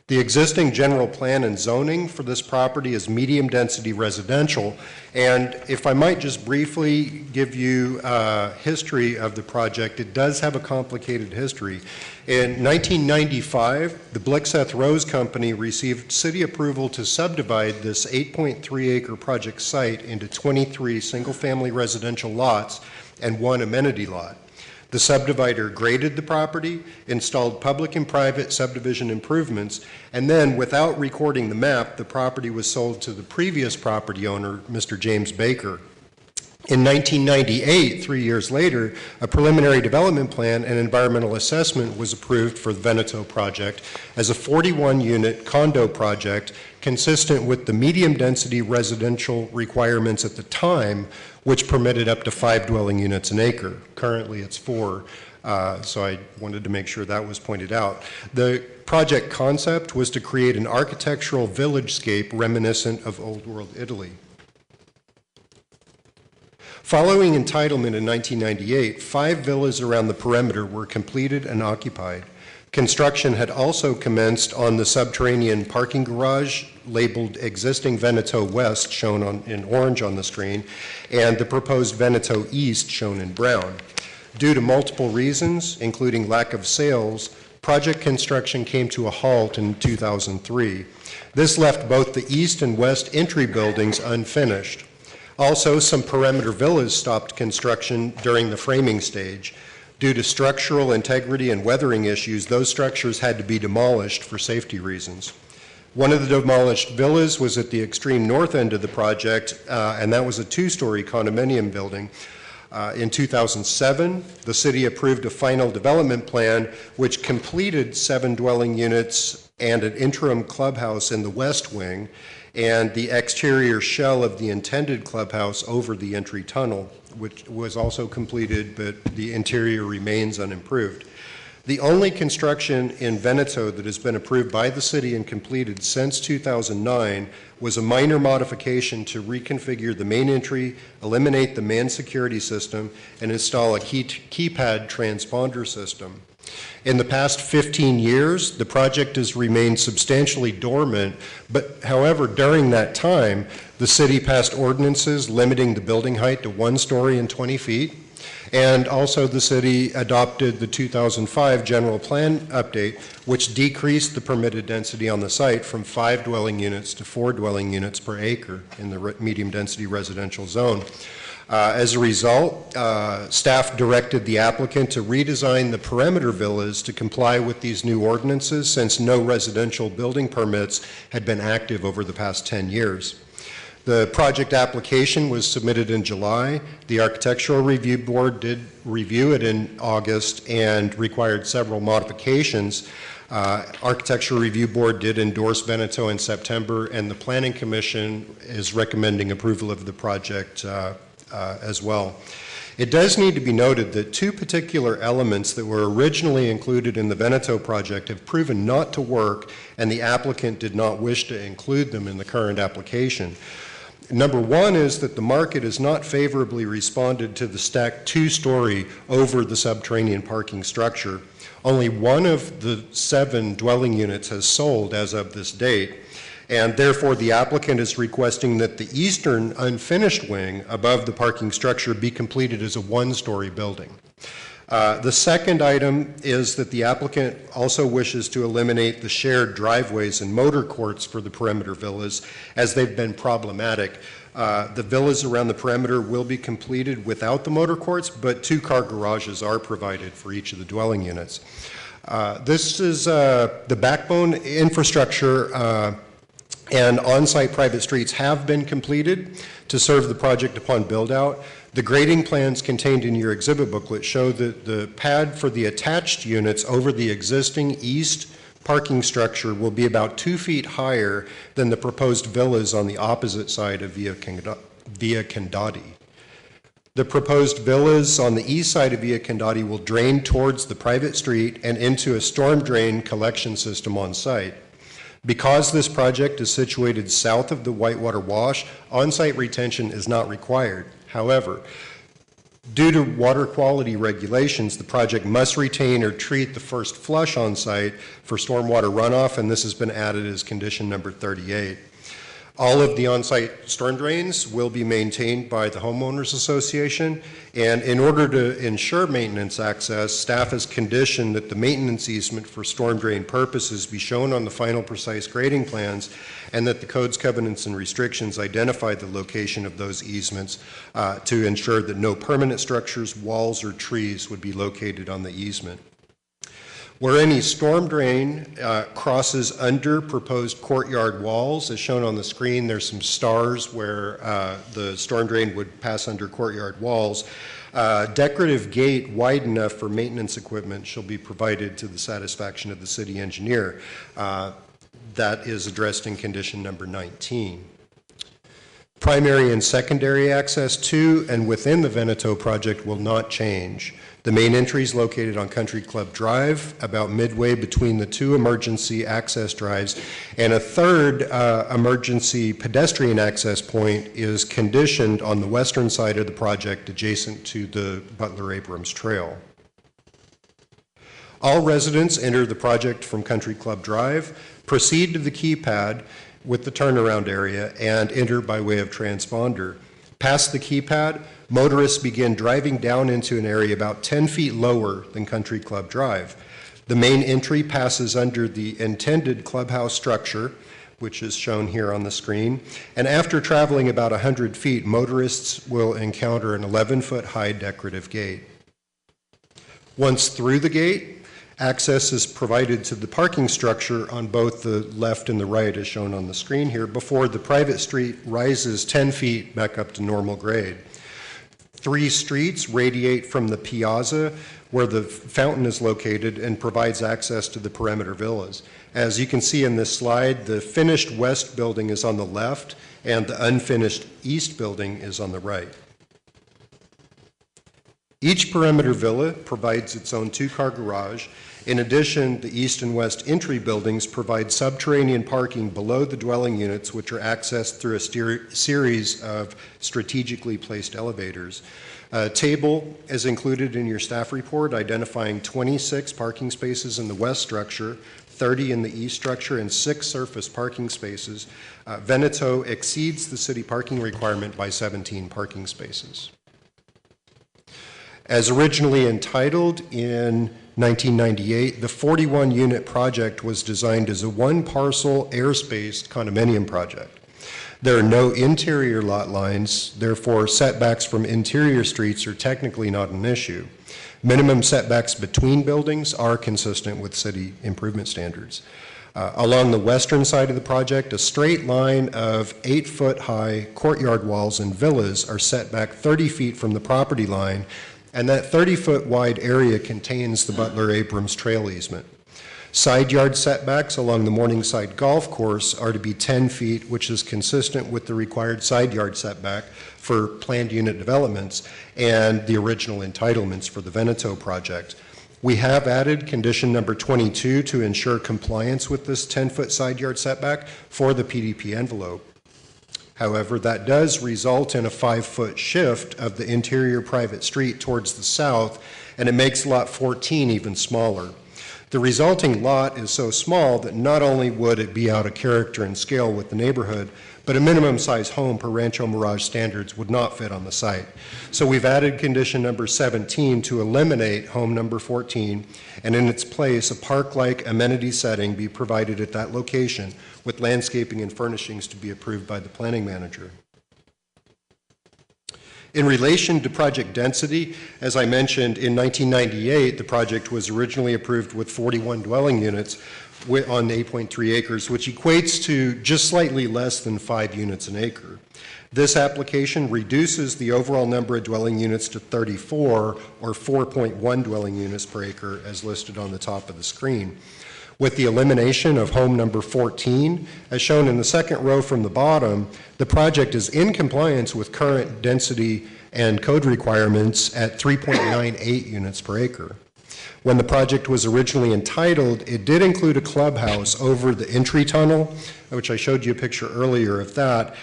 The existing general plan and zoning for this property is medium-density residential, and if I might just briefly give you a history of the project, it does have a complicated history. In 1995, the Blixseth Rose Company received city approval to subdivide this 8.3-acre project site into 23 single-family residential lots and 1 amenity lot. The subdivider graded the property, installed public and private subdivision improvements, and then, without recording the map, the property was sold to the previous property owner, Mr. James Baker. In 1998, 3 years later, a preliminary development plan and environmental assessment was approved for the Veneto project as a 41-unit condo project consistent with the medium-density residential requirements at the time, which permitted up to 5 dwelling units an acre. Currently, it's 4, so I wanted to make sure that was pointed out. The project concept was to create an architectural village-scape reminiscent of Old World Italy. Following entitlement in 1998, 5 villas around the perimeter were completed and occupied. Construction had also commenced on the subterranean parking garage labeled Existing Veneto West, shown in orange on the screen, and the proposed Veneto East, shown in brown. Due to multiple reasons, including lack of sales, project construction came to a halt in 2003. This left both the east and west entry buildings unfinished. Also, some perimeter villas stopped construction during the framing stage. Due to structural integrity and weathering issues, those structures had to be demolished for safety reasons. One of the demolished villas was at the extreme north end of the project, and that was a 2-story condominium building. In 2007, the city approved a final development plan which completed 7 dwelling units and an interim clubhouse in the west wing, and the exterior shell of the intended clubhouse over the entry tunnel, which was also completed, but the interior remains unimproved. The only construction in Veneto that has been approved by the city and completed since 2009 was a minor modification to reconfigure the main entry, eliminate the manned security system, and install a keypad transponder system. In the past 15 years, the project has remained substantially dormant, but however, during that time, the city passed ordinances limiting the building height to 1 story and 20 feet, And also the city adopted the 2005 general plan update, which decreased the permitted density on the site from 5 dwelling units to 4 dwelling units per acre in the medium density residential zone. As a result, staff directed the applicant to redesign the perimeter villas to comply with these new ordinances, since no residential building permits had been active over the past 10 years. The project application was submitted in July. The Architectural Review Board did review it in August and required several modifications. Architectural Review Board did endorse Veneto in September, and the Planning Commission is recommending approval of the project as well. It does need to be noted that 2 particular elements that were originally included in the Veneto project have proven not to work, and the applicant did not wish to include them in the current application. Number 1 is that the market has not favorably responded to the stacked 2-story over the subterranean parking structure. Only 1 of the 7 dwelling units has sold as of this date, and therefore the applicant is requesting that the eastern unfinished wing above the parking structure be completed as a 1-story building. The second item is that the applicant also wishes to eliminate the shared driveways and motor courts for the perimeter villas, as they've been problematic. The villas around the perimeter will be completed without the motor courts, but 2-car garages are provided for each of the dwelling units. This is the backbone infrastructure and on-site private streets have been completed to serve the project upon build-out. The grading plans contained in your exhibit booklet show that the pad for the attached units over the existing east parking structure will be about 2 feet higher than the proposed villas on the opposite side of Via Condati. The proposed villas on the east side of Via Condati will drain towards the private street and into a storm drain collection system on site. Because this project is situated south of the Whitewater Wash, on-site retention is not required. However, due to water quality regulations, the project must retain or treat the first flush on site for stormwater runoff, and this has been added as condition number 38. All of the on-site storm drains will be maintained by the Homeowners Association, and in order to ensure maintenance access, staff has conditioned that the maintenance easement for storm drain purposes be shown on the final precise grading plans, and that the codes, covenants, and restrictions identify the location of those easements to ensure that no permanent structures, walls, or trees would be located on the easement. Where any storm drain crosses under proposed courtyard walls, as shown on the screen, there's some stars where the storm drain would pass under courtyard walls. Decorative gate wide enough for maintenance equipment shall be provided to the satisfaction of the city engineer. That is addressed in condition number 19. Primary and secondary access to and within the Veneto project will not change. The main entry is located on Country Club Drive, about midway between the 2 emergency access drives, and a third emergency pedestrian access point is conditioned on the western side of the project adjacent to the Butler Abrams Trail. All residents enter the project from Country Club Drive, proceed to the keypad with the turnaround area, and enter by way of transponder. Past the keypad, motorists begin driving down into an area about 10 feet lower than Country Club Drive. The main entry passes under the intended clubhouse structure, which is shown here on the screen, and after traveling about 100 feet, motorists will encounter an 11-foot high decorative gate. Once through the gate, access is provided to the parking structure on both the left and the right, as shown on the screen here, before the private street rises 10 feet back up to normal grade. 3 streets radiate from the piazza where the fountain is located and provides access to the perimeter villas. As you can see in this slide, the finished west building is on the left and the unfinished east building is on the right. Each perimeter villa provides its own 2-car garage. In addition, the east and west entry buildings provide subterranean parking below the dwelling units, which are accessed through a series of strategically placed elevators. A table is included in your staff report identifying 26 parking spaces in the west structure, 30 in the east structure, and 6 surface parking spaces. Veneto exceeds the city parking requirement by 17 parking spaces. As originally entitled in 1998, the 41-unit project was designed as a one-parcel, air-spaced condominium project. There are no interior lot lines, therefore setbacks from interior streets are technically not an issue. Minimum setbacks between buildings are consistent with city improvement standards. Along the western side of the project, a straight line of 8-foot-high courtyard walls and villas are set back 30 feet from the property line, and that 30-foot wide area contains the Butler Abrams Trail easement. Side yard setbacks along the Morningside Golf Course are to be 10 feet, which is consistent with the required side yard setback for planned unit developments and the original entitlements for the Veneto project. We have added condition number 22 to ensure compliance with this 10-foot side yard setback for the PDP envelope. However, that does result in a 5-foot shift of the interior private street towards the south, and it makes lot 14 even smaller. The resulting lot is so small that not only would it be out of character and scale with the neighborhood, but a minimum size home per Rancho Mirage standards would not fit on the site. So we've added condition number 17 to eliminate home number 14, and in its place, a park-like amenity setting be provided at that location with landscaping and furnishings to be approved by the planning manager. In relation to project density, as I mentioned, in 1998, the project was originally approved with 41 dwelling units on 8.3 acres, which equates to just slightly less than 5 units an acre. This application reduces the overall number of dwelling units to 34, or 4.1 dwelling units per acre, as listed on the top of the screen. With the elimination of home number 14, as shown in the second row from the bottom, the project is in compliance with current density and code requirements at 3.98 units per acre. When the project was originally entitled, it did include a clubhouse over the entry tunnel, which I showed you a picture earlier of that,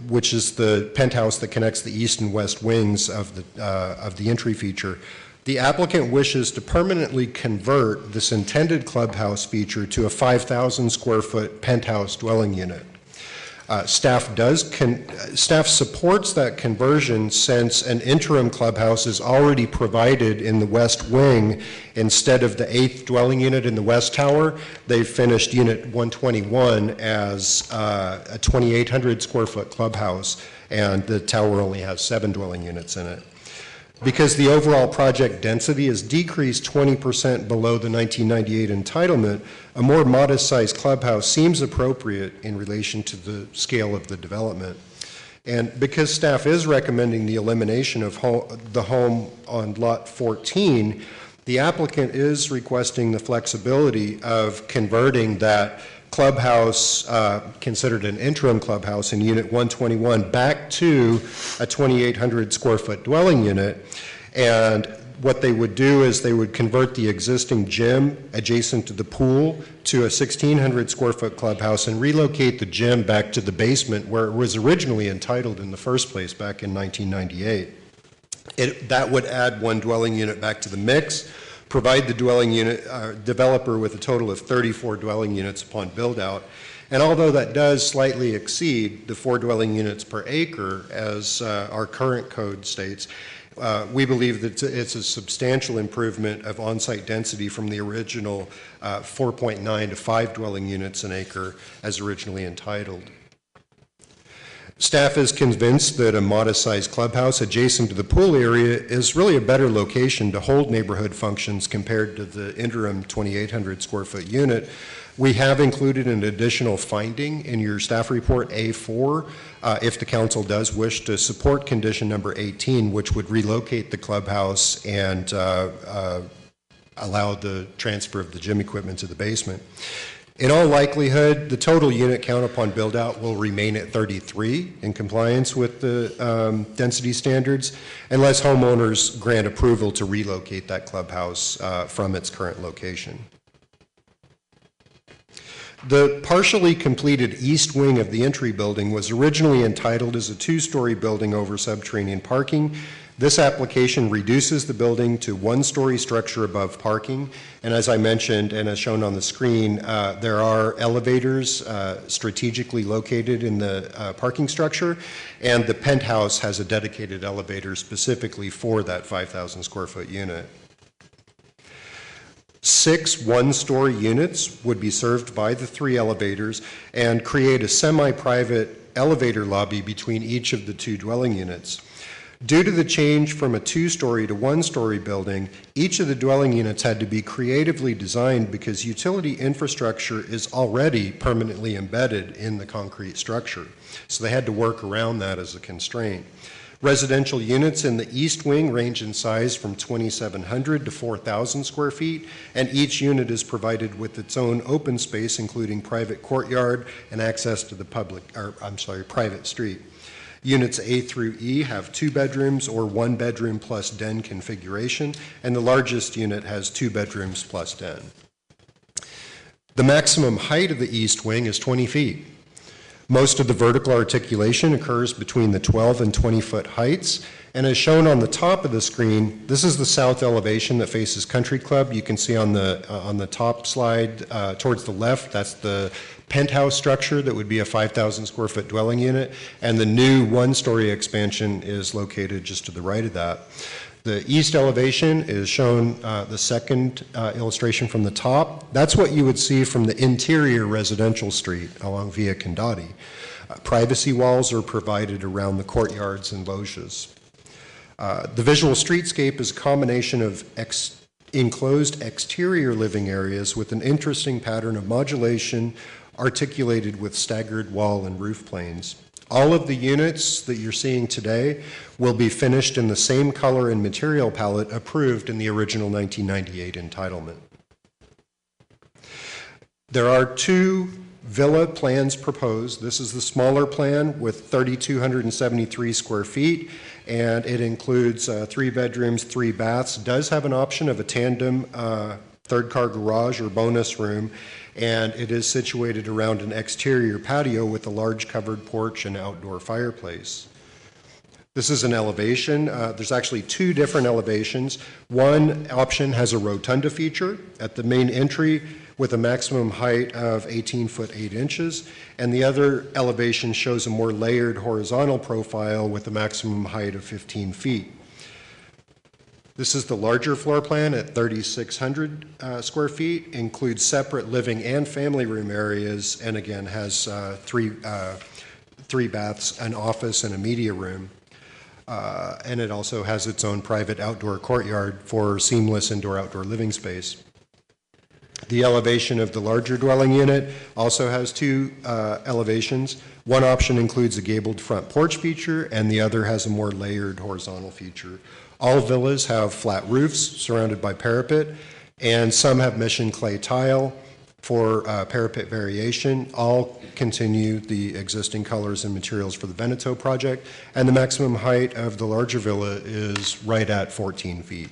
which is the penthouse that connects the east and west wings of the entry feature. The applicant wishes to permanently convert this intended clubhouse feature to a 5,000 square foot penthouse dwelling unit. Staff supports that conversion since an interim clubhouse is already provided in the west wing. Instead of the 8th dwelling unit in the west tower, they've finished unit 121 as a 2,800 square foot clubhouse, and the tower only has 7 dwelling units in it. Because the overall project density is decreased 20% below the 1998 entitlement, a more modest-sized clubhouse seems appropriate in relation to the scale of the development. And because staff is recommending the elimination of the home on lot 14, the applicant is requesting the flexibility of converting that clubhouse, considered an interim clubhouse in unit 121, back to a 2,800 square foot dwelling unit. And what they would do is they would convert the existing gym adjacent to the pool to a 1,600 square foot clubhouse and relocate the gym back to the basement where it was originally entitled in the first place back in 1998. That would add 1 dwelling unit back to the mix, provide the dwelling unit developer with a total of 34 dwelling units upon build out. And although that does slightly exceed the 4 dwelling units per acre as our current code states, we believe that it's a substantial improvement of on-site density from the original 4.9 to 5 dwelling units an acre as originally entitled. Staff is convinced that a modest-sized clubhouse adjacent to the pool area is really a better location to hold neighborhood functions compared to the interim 2,800 square foot unit. We have included an additional finding in your staff report A4 if the council does wish to support condition number 18, which would relocate the clubhouse and allow the transfer of the gym equipment to the basement. In all likelihood, the total unit count upon build-out will remain at 33 in compliance with the density standards, unless homeowners grant approval to relocate that clubhouse from its current location. The partially completed east wing of the entry building was originally entitled as a 2-story building over subterranean parking. This application reduces the building to one-story structure above parking, and as I mentioned, and as shown on the screen, there are elevators strategically located in the parking structure, and the penthouse has a dedicated elevator specifically for that 5,000 square foot unit. 6 one-story units would be served by the 3 elevators and create a semi-private elevator lobby between each of the 2 dwelling units. Due to the change from a 2-story to 1-story building, each of the dwelling units had to be creatively designed because utility infrastructure is already permanently embedded in the concrete structure. So they had to work around that as a constraint. Residential units in the east wing range in size from 2,700 to 4,000 square feet, and each unit is provided with its own open space, including private courtyard and access to the private street. Units A through E have 2 bedrooms or 1 bedroom plus den configuration, and the largest unit has 2 bedrooms plus den. The maximum height of the east wing is 20 feet. Most of the vertical articulation occurs between the 12 and 20 foot heights, and as shown on the top of the screen, this is the south elevation that faces Country Club. You can see on the top slide towards the left, that's the penthouse structure that would be a 5,000 square foot dwelling unit, and the new 1-story expansion is located just to the right of that. The east elevation is shown, the second illustration from the top. That's what you would see from the interior residential street along Via Condati. Privacy walls are provided around the courtyards and loges. The visual streetscape is a combination of enclosed exterior living areas with an interesting pattern of modulation articulated with staggered wall and roof planes. All of the units that you're seeing today will be finished in the same color and material palette approved in the original 1998 entitlement. There are 2 villa plans proposed. This is the smaller plan with 3,273 square feet, and it includes 3 bedrooms, 3 baths. It does have an option of a tandem third car garage or bonus room, and it is situated around an exterior patio with a large covered porch and outdoor fireplace. This is an elevation. There's actually 2 different elevations. One option has a rotunda feature at the main entry with a maximum height of 18 foot 8 inches, and the other elevation shows a more layered horizontal profile with a maximum height of 15 feet. This is the larger floor plan at 3,600 square feet, includes separate living and family room areas, and again has 3 baths, an office, and a media room. And it also has its own private outdoor courtyard for seamless indoor-outdoor living space. The elevation of the larger dwelling unit also has 2 elevations. One option includes a gabled front porch feature, and the other has a more layered horizontal feature. All villas have flat roofs surrounded by parapet, and some have mission clay tile for parapet variation. All continue the existing colors and materials for the Veneto project, and the maximum height of the larger villa is right at 14 feet.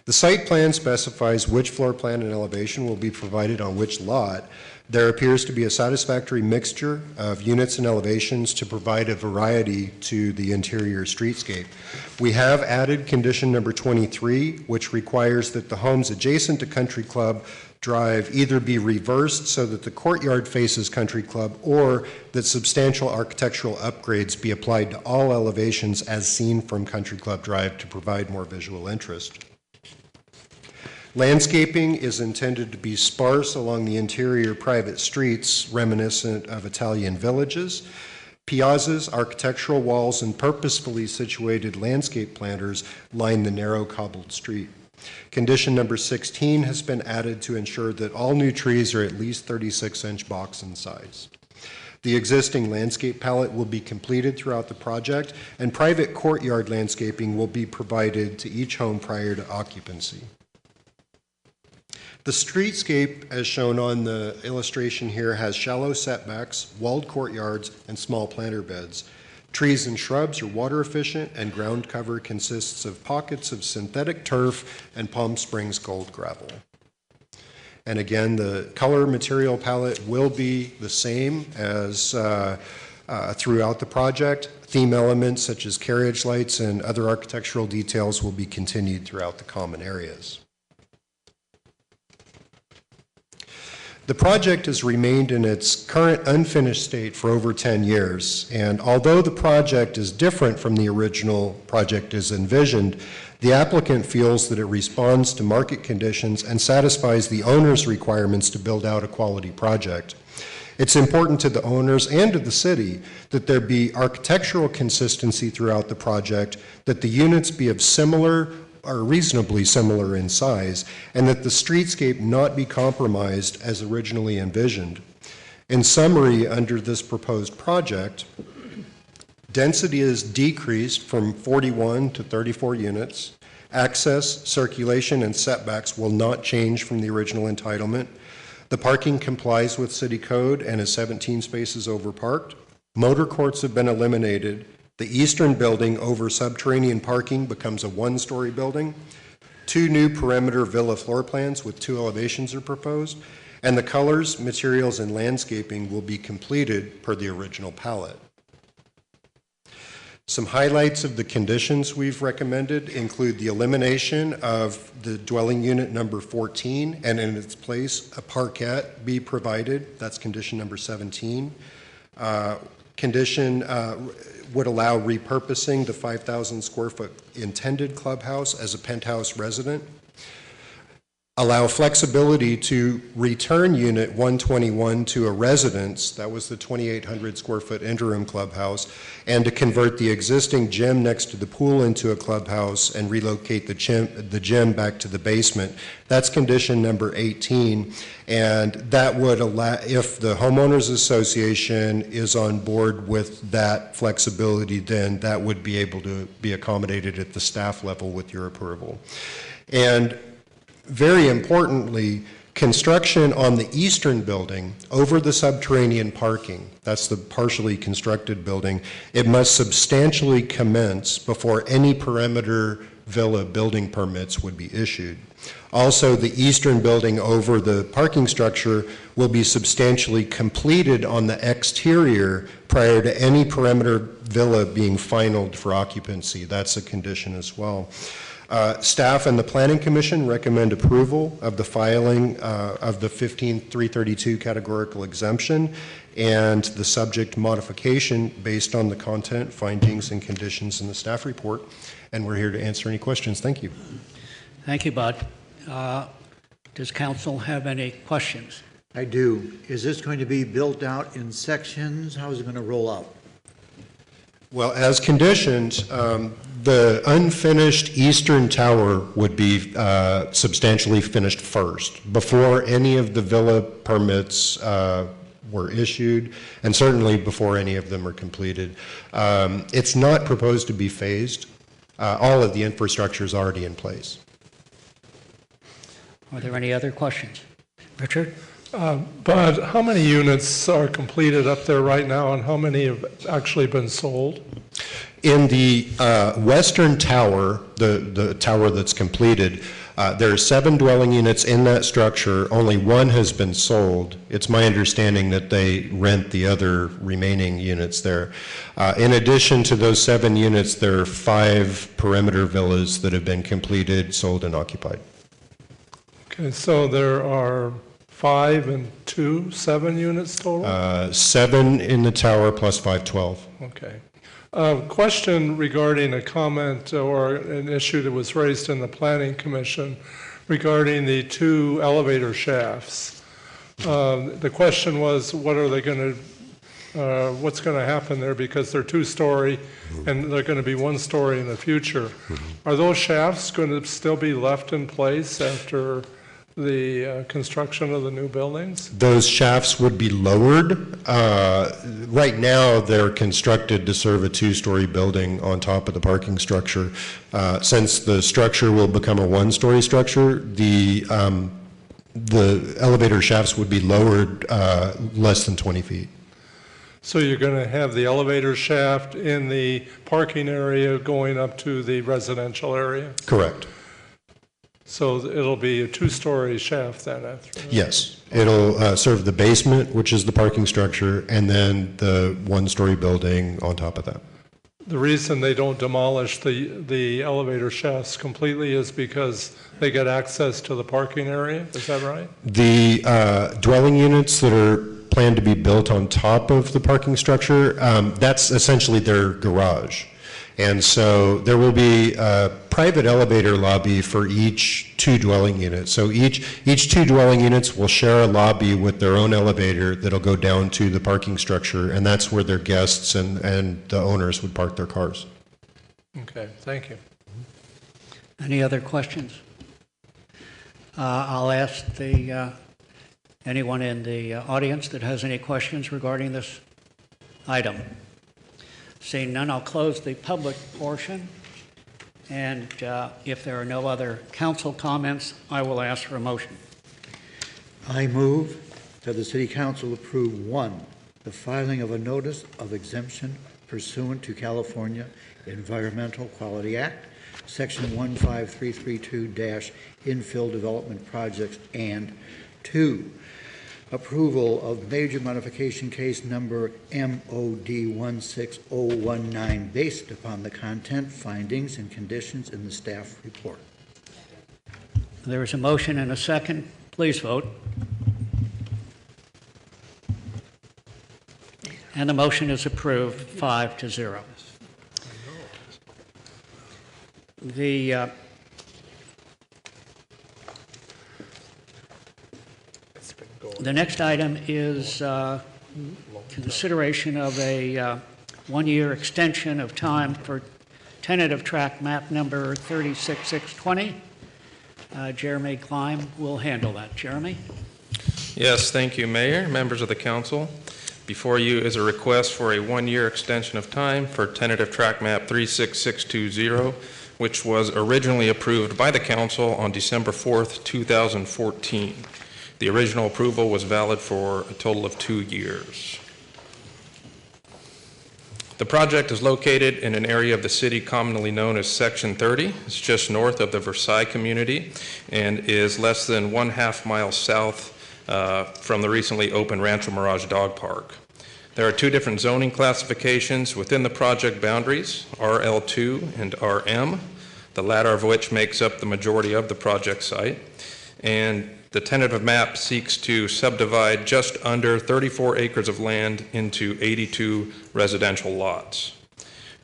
The site plan specifies which floor plan and elevation will be provided on which lot. There appears to be a satisfactory mixture of units and elevations to provide a variety to the interior streetscape. We have added condition number 23, which requires that the homes adjacent to Country Club Drive either be reversed so that the courtyard faces Country Club, or that substantial architectural upgrades be applied to all elevations as seen from Country Club Drive to provide more visual interest. Landscaping is intended to be sparse along the interior private streets reminiscent of Italian villages. Piazzas, architectural walls, and purposefully situated landscape planters line the narrow cobbled street. Condition number 16 has been added to ensure that all new trees are at least 36-inch box in size. The existing landscape palette will be completed throughout the project, and private courtyard landscaping will be provided to each home prior to occupancy. The streetscape, as shown on the illustration here, has shallow setbacks, walled courtyards, and small planter beds. Trees and shrubs are water efficient, and ground cover consists of pockets of synthetic turf and Palm Springs gold gravel. And again, the color material palette will be the same as throughout the project. Theme elements such as carriage lights and other architectural details will be continued throughout the common areas. The project has remained in its current unfinished state for over 10 years, and although the project is different from the original project as envisioned, the applicant feels that it responds to market conditions and satisfies the owner's requirements to build out a quality project. It's important to the owners and to the city that there be architectural consistency throughout the project, that the units be of similar are reasonably similar in size, and that the streetscape not be compromised as originally envisioned. In summary, under this proposed project, density is decreased from 41 to 34 units. Access, circulation, and setbacks will not change from the original entitlement. The parking complies with city code and is 17 spaces over parked. Motor courts have been eliminated. The eastern building over subterranean parking becomes a one-story building. 2 new perimeter villa floor plans with 2 elevations are proposed, and the colors, materials, and landscaping will be completed per the original palette. Some highlights of the conditions we've recommended include the elimination of the dwelling unit number 14, and in its place, a parkette be provided. That's condition number 17. Condition would allow repurposing the 5,000 square foot intended clubhouse as a penthouse resident. Allow flexibility to return unit 121 to a residence, that was the 2,800 square foot interim clubhouse, and to convert the existing gym next to the pool into a clubhouse and relocate the gym back to the basement. That's condition number 18, and that would allow, if the homeowners association is on board with that flexibility, then that would be able to be accommodated at the staff level with your approval. And very importantly, construction on the eastern building over the subterranean parking, that's the partially constructed building, it must substantially commence before any perimeter villa building permits would be issued. Also, the eastern building over the parking structure will be substantially completed on the exterior prior to any perimeter villa being finalized for occupancy. That's a condition as well. Staff and the Planning Commission recommend approval of the filing of the 15332 categorical exemption and the subject modification based on the content, findings, and conditions in the staff report. And we're here to answer any questions. Thank you. Thank you, Bud. Does council have any questions? I do. Is this going to be built out in sections? How is it going to roll out? Well, as conditioned, the unfinished eastern tower would be substantially finished first before any of the villa permits were issued, and certainly before any of them are completed. It's not proposed to be phased. All of the infrastructure is already in place. Are there any other questions? Richard? Bud, how many units are completed up there right now, and how many have actually been sold? In the western tower, the tower that's completed, there are 7 dwelling units in that structure. Only 1 has been sold. It's my understanding that they rent the other remaining units there. In addition to those 7 units, there are 5 perimeter villas that have been completed, sold, and occupied. Okay, so there are 5 and 2, 7 units total? 7 in the tower plus 5, 12. Okay. Question regarding a comment or an issue that was raised in the Planning Commission regarding the 2 elevator shafts. The question was, what are they going to, what's going to happen there, because they're 2-story and they're going to be 1-story in the future. Are those shafts going to still be left in place after the construction of the new buildings? Those shafts would be lowered. Right now, they're constructed to serve a 2-story building on top of the parking structure. Since the structure will become a 1-story structure, the elevator shafts would be lowered less than 20 feet. So you're going to have the elevator shaft in the parking area going up to the residential area? Correct. So it'll be a two-story shaft then after? Yes, it'll serve the basement, which is the parking structure, and then the one-story building on top of that. The reason they don't demolish the elevator shafts completely is because they get access to the parking area, is that right? The dwelling units that are planned to be built on top of the parking structure, that's essentially their garage. And so there will be a private elevator lobby for each two dwelling units. So each two dwelling units will share a lobby with their own elevator that'll go down to the parking structure, and that's where their guests and the owners would park their cars. Okay, thank you. Any other questions? I'll ask anyone in the audience that has any questions regarding this item. Seeing none, I'll close the public portion. And if there are no other council comments, I will ask for a motion. I move that the City Council approve, 1, the filing of a notice of exemption pursuant to California Environmental Quality Act, Section 15332-infill development projects, and 2, approval of major modification case number MOD16019 based upon the content, findings, and conditions in the staff report. There is a motion and a second. Please vote. And the motion is approved 5-0. The next item is consideration of a one-year extension of time for tentative track map number 36620. Jeremy Klein will handle that. Jeremy? Yes, thank you, Mayor, members of the council. Before you is a request for a one-year extension of time for tentative track map 36620, which was originally approved by the council on December 4th, 2014. The original approval was valid for a total of 2 years. The project is located in an area of the city commonly known as Section 30. It's just north of the Versailles community and is less than 1/2 mile south from the recently opened Rancho Mirage Dog Park. There are 2 different zoning classifications within the project boundaries, RL2 and RM, the latter of which makes up the majority of the project site. And the tentative map seeks to subdivide just under 34 acres of land into 82 residential lots.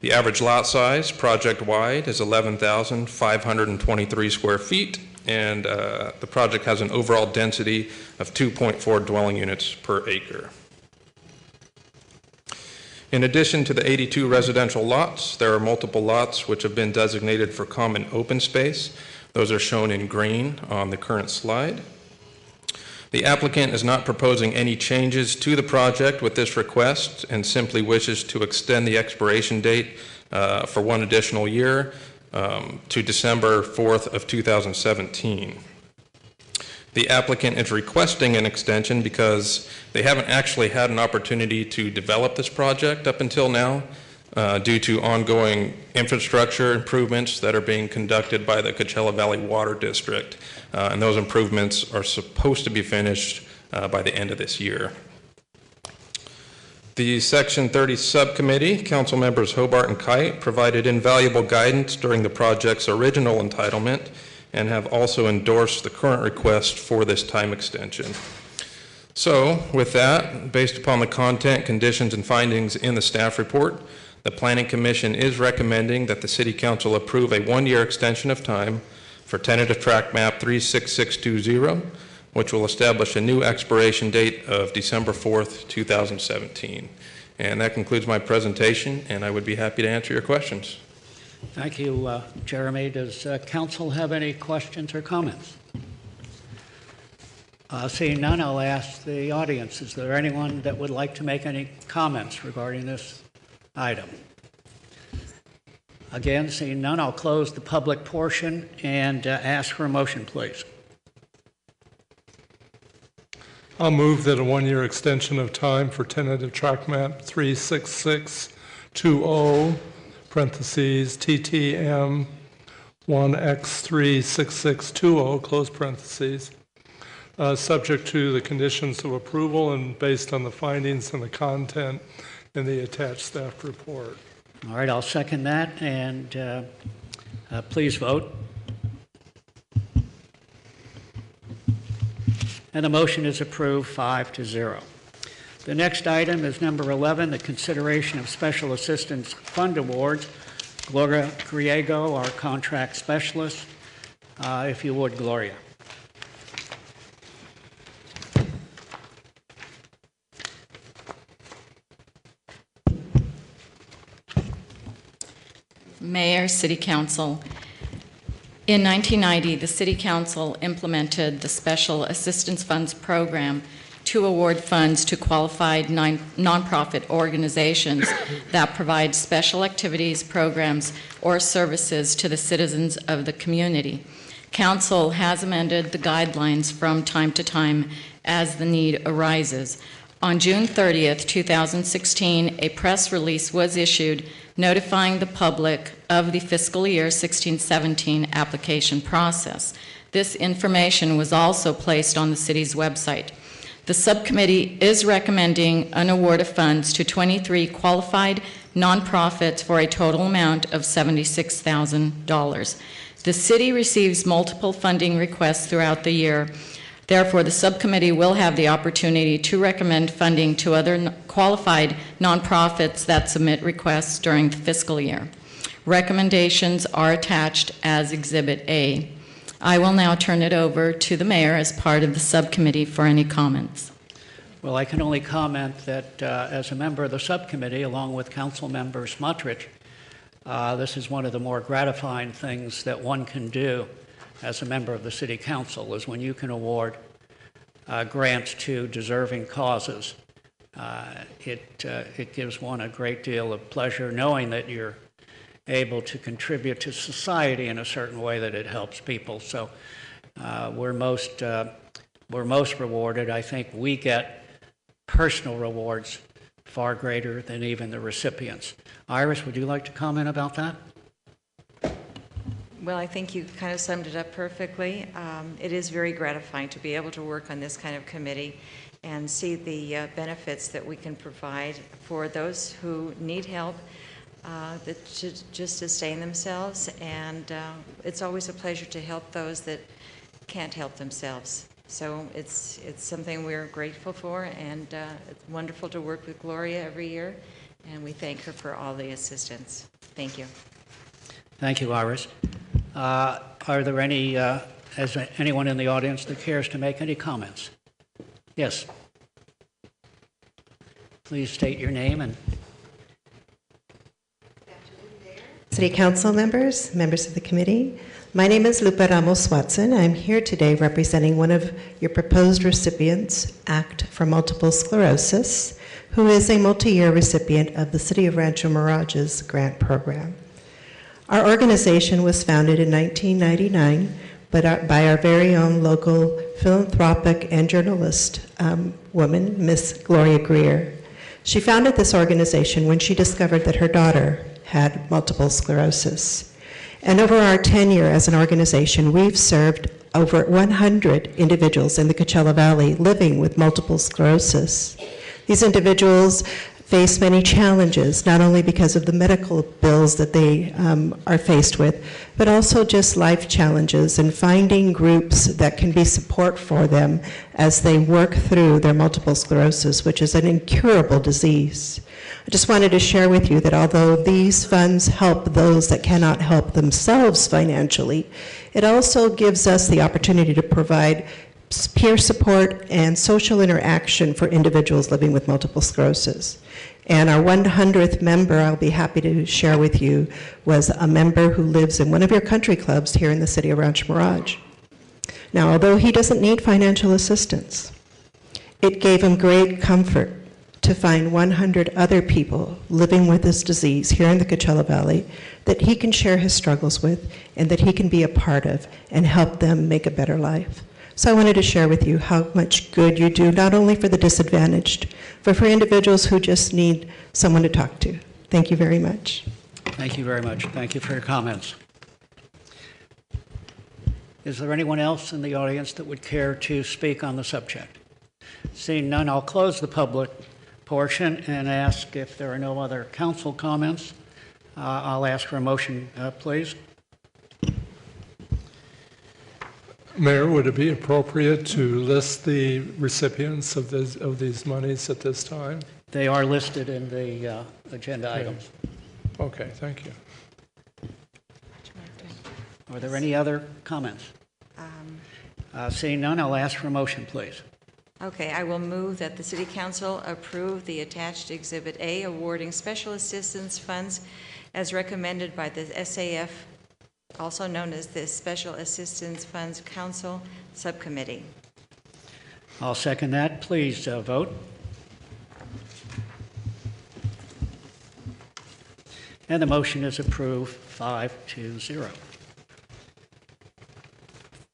The average lot size, project-wide, is 11,523 square feet, and the project has an overall density of 2.4 dwelling units per acre. In addition to the 82 residential lots, there are multiple lots which have been designated for common open space. Those are shown in green on the current slide. The applicant is not proposing any changes to the project with this request and simply wishes to extend the expiration date for 1 additional year to December 4th of 2017. The applicant is requesting an extension because they haven't actually had an opportunity to develop this project up until now due to ongoing infrastructure improvements that are being conducted by the Coachella Valley Water District. And those improvements are supposed to be finished by the end of this year. The Section 30 Subcommittee, Council Members Hobart and Kite, provided invaluable guidance during the project's original entitlement and have also endorsed the current request for this time extension. So, with that, based upon the content, conditions, and findings in the staff report, the Planning Commission is recommending that the City Council approve a 1-year extension of time for tentative track map 36620, which will establish a new expiration date of December 4th, 2017. And that concludes my presentation, and I would be happy to answer your questions. Thank you, Jeremy. Does council have any questions or comments? Seeing none, I'll ask the audience, is there anyone that would like to make any comments regarding this item? Again, seeing none, I'll close the public portion and ask for a motion, please. I'll move that a 1-year extension of time for tentative track map 36620, parentheses, TTM 1X36620, close parentheses, subject to the conditions of approval and based on the findings and the content in the attached staff report. All right, I'll second that, and please vote. And the motion is approved 5-0. The next item is number 11, the consideration of Special Assistance Fund Awards. Gloria Griego, our contract specialist. If you would, Gloria. Mayor, City Council. In 1990, the City Council implemented the Special Assistance Funds Program to award funds to qualified nonprofit organizations that provide special activities, programs, or services to the citizens of the community. Council has amended the guidelines from time to time as the need arises. On June 30th, 2016, a press release was issued notifying the public of the fiscal year 16-17 application process. This information was also placed on the city's website. The subcommittee is recommending an award of funds to 23 qualified nonprofits for a total amount of $76,000. The city receives multiple funding requests throughout the year. Therefore, the subcommittee will have the opportunity to recommend funding to other qualified nonprofits that submit requests during the fiscal year. Recommendations are attached as Exhibit A. I will now turn it over to the mayor as part of the subcommittee for any comments. Well, I can only comment that as a member of the subcommittee, along with Council Member Smotrich, this is one of the more gratifying things that one can do as a member of the City Council, is when you can award grants to deserving causes. It gives one a great deal of pleasure knowing that you're able to contribute to society in a certain way that it helps people. So we're most rewarded. I think we get personal rewards far greater than even the recipients. Iris, would you like to comment about that? Well, I think you kind of summed it up perfectly. It is very gratifying to be able to work on this kind of committee and see the benefits that we can provide for those who need help that should just sustain themselves, and it's always a pleasure to help those that can't help themselves. So it's something we're grateful for, and it's wonderful to work with Gloria every year, and we thank her for all the assistance. Thank you. Thank you, Iris. Are there anyone in the audience that cares to make any comments? Yes. Please state your name and... City Council members, members of the committee. My name is Lupe Ramos Watson. I'm here today representing one of your proposed recipients, ACT for Multiple Sclerosis, who is a multi-year recipient of the City of Rancho Mirage's grant program. Our organization was founded in 1999 by our very own local philanthropic and journalist woman, Miss Gloria Greer. She founded this organization when she discovered that her daughter had multiple sclerosis. And over our tenure as an organization, we've served over 100 individuals in the Coachella Valley living with multiple sclerosis. These individuals face many challenges, not only because of the medical bills that they are faced with, but also just life challenges and finding groups that can be support for them as they work through their multiple sclerosis, which is an incurable disease. I just wanted to share with you that although these funds help those that cannot help themselves financially, it also gives us the opportunity to provide peer support and social interaction for individuals living with multiple sclerosis. And our 100th member, I'll be happy to share with you, was a member who lives in one of your country clubs here in the city of Rancho Mirage. Now, although he doesn't need financial assistance, it gave him great comfort to find 100 other people living with this disease here in the Coachella Valley that he can share his struggles with and that he can be a part of and help them make a better life. So I wanted to share with you how much good you do, not only for the disadvantaged, but for individuals who just need someone to talk to. Thank you very much. Thank you very much. Thank you for your comments. Is there anyone else in the audience that would care to speak on the subject? Seeing none, I'll close the public portion and ask if there are no other council comments. I'll ask for a motion, please. Mayor, would it be appropriate to list the recipients of these monies at this time? They are listed in the agenda items. Okay, thank you. Are there any other comments? Seeing none, I'll ask for a motion, please. Okay, I will move that the City Council approve the attached Exhibit A awarding special assistance funds as recommended by the SAF, also known as the Special Assistance Funds Council Subcommittee. I'll second that. Please vote. And the motion is approved 5-0.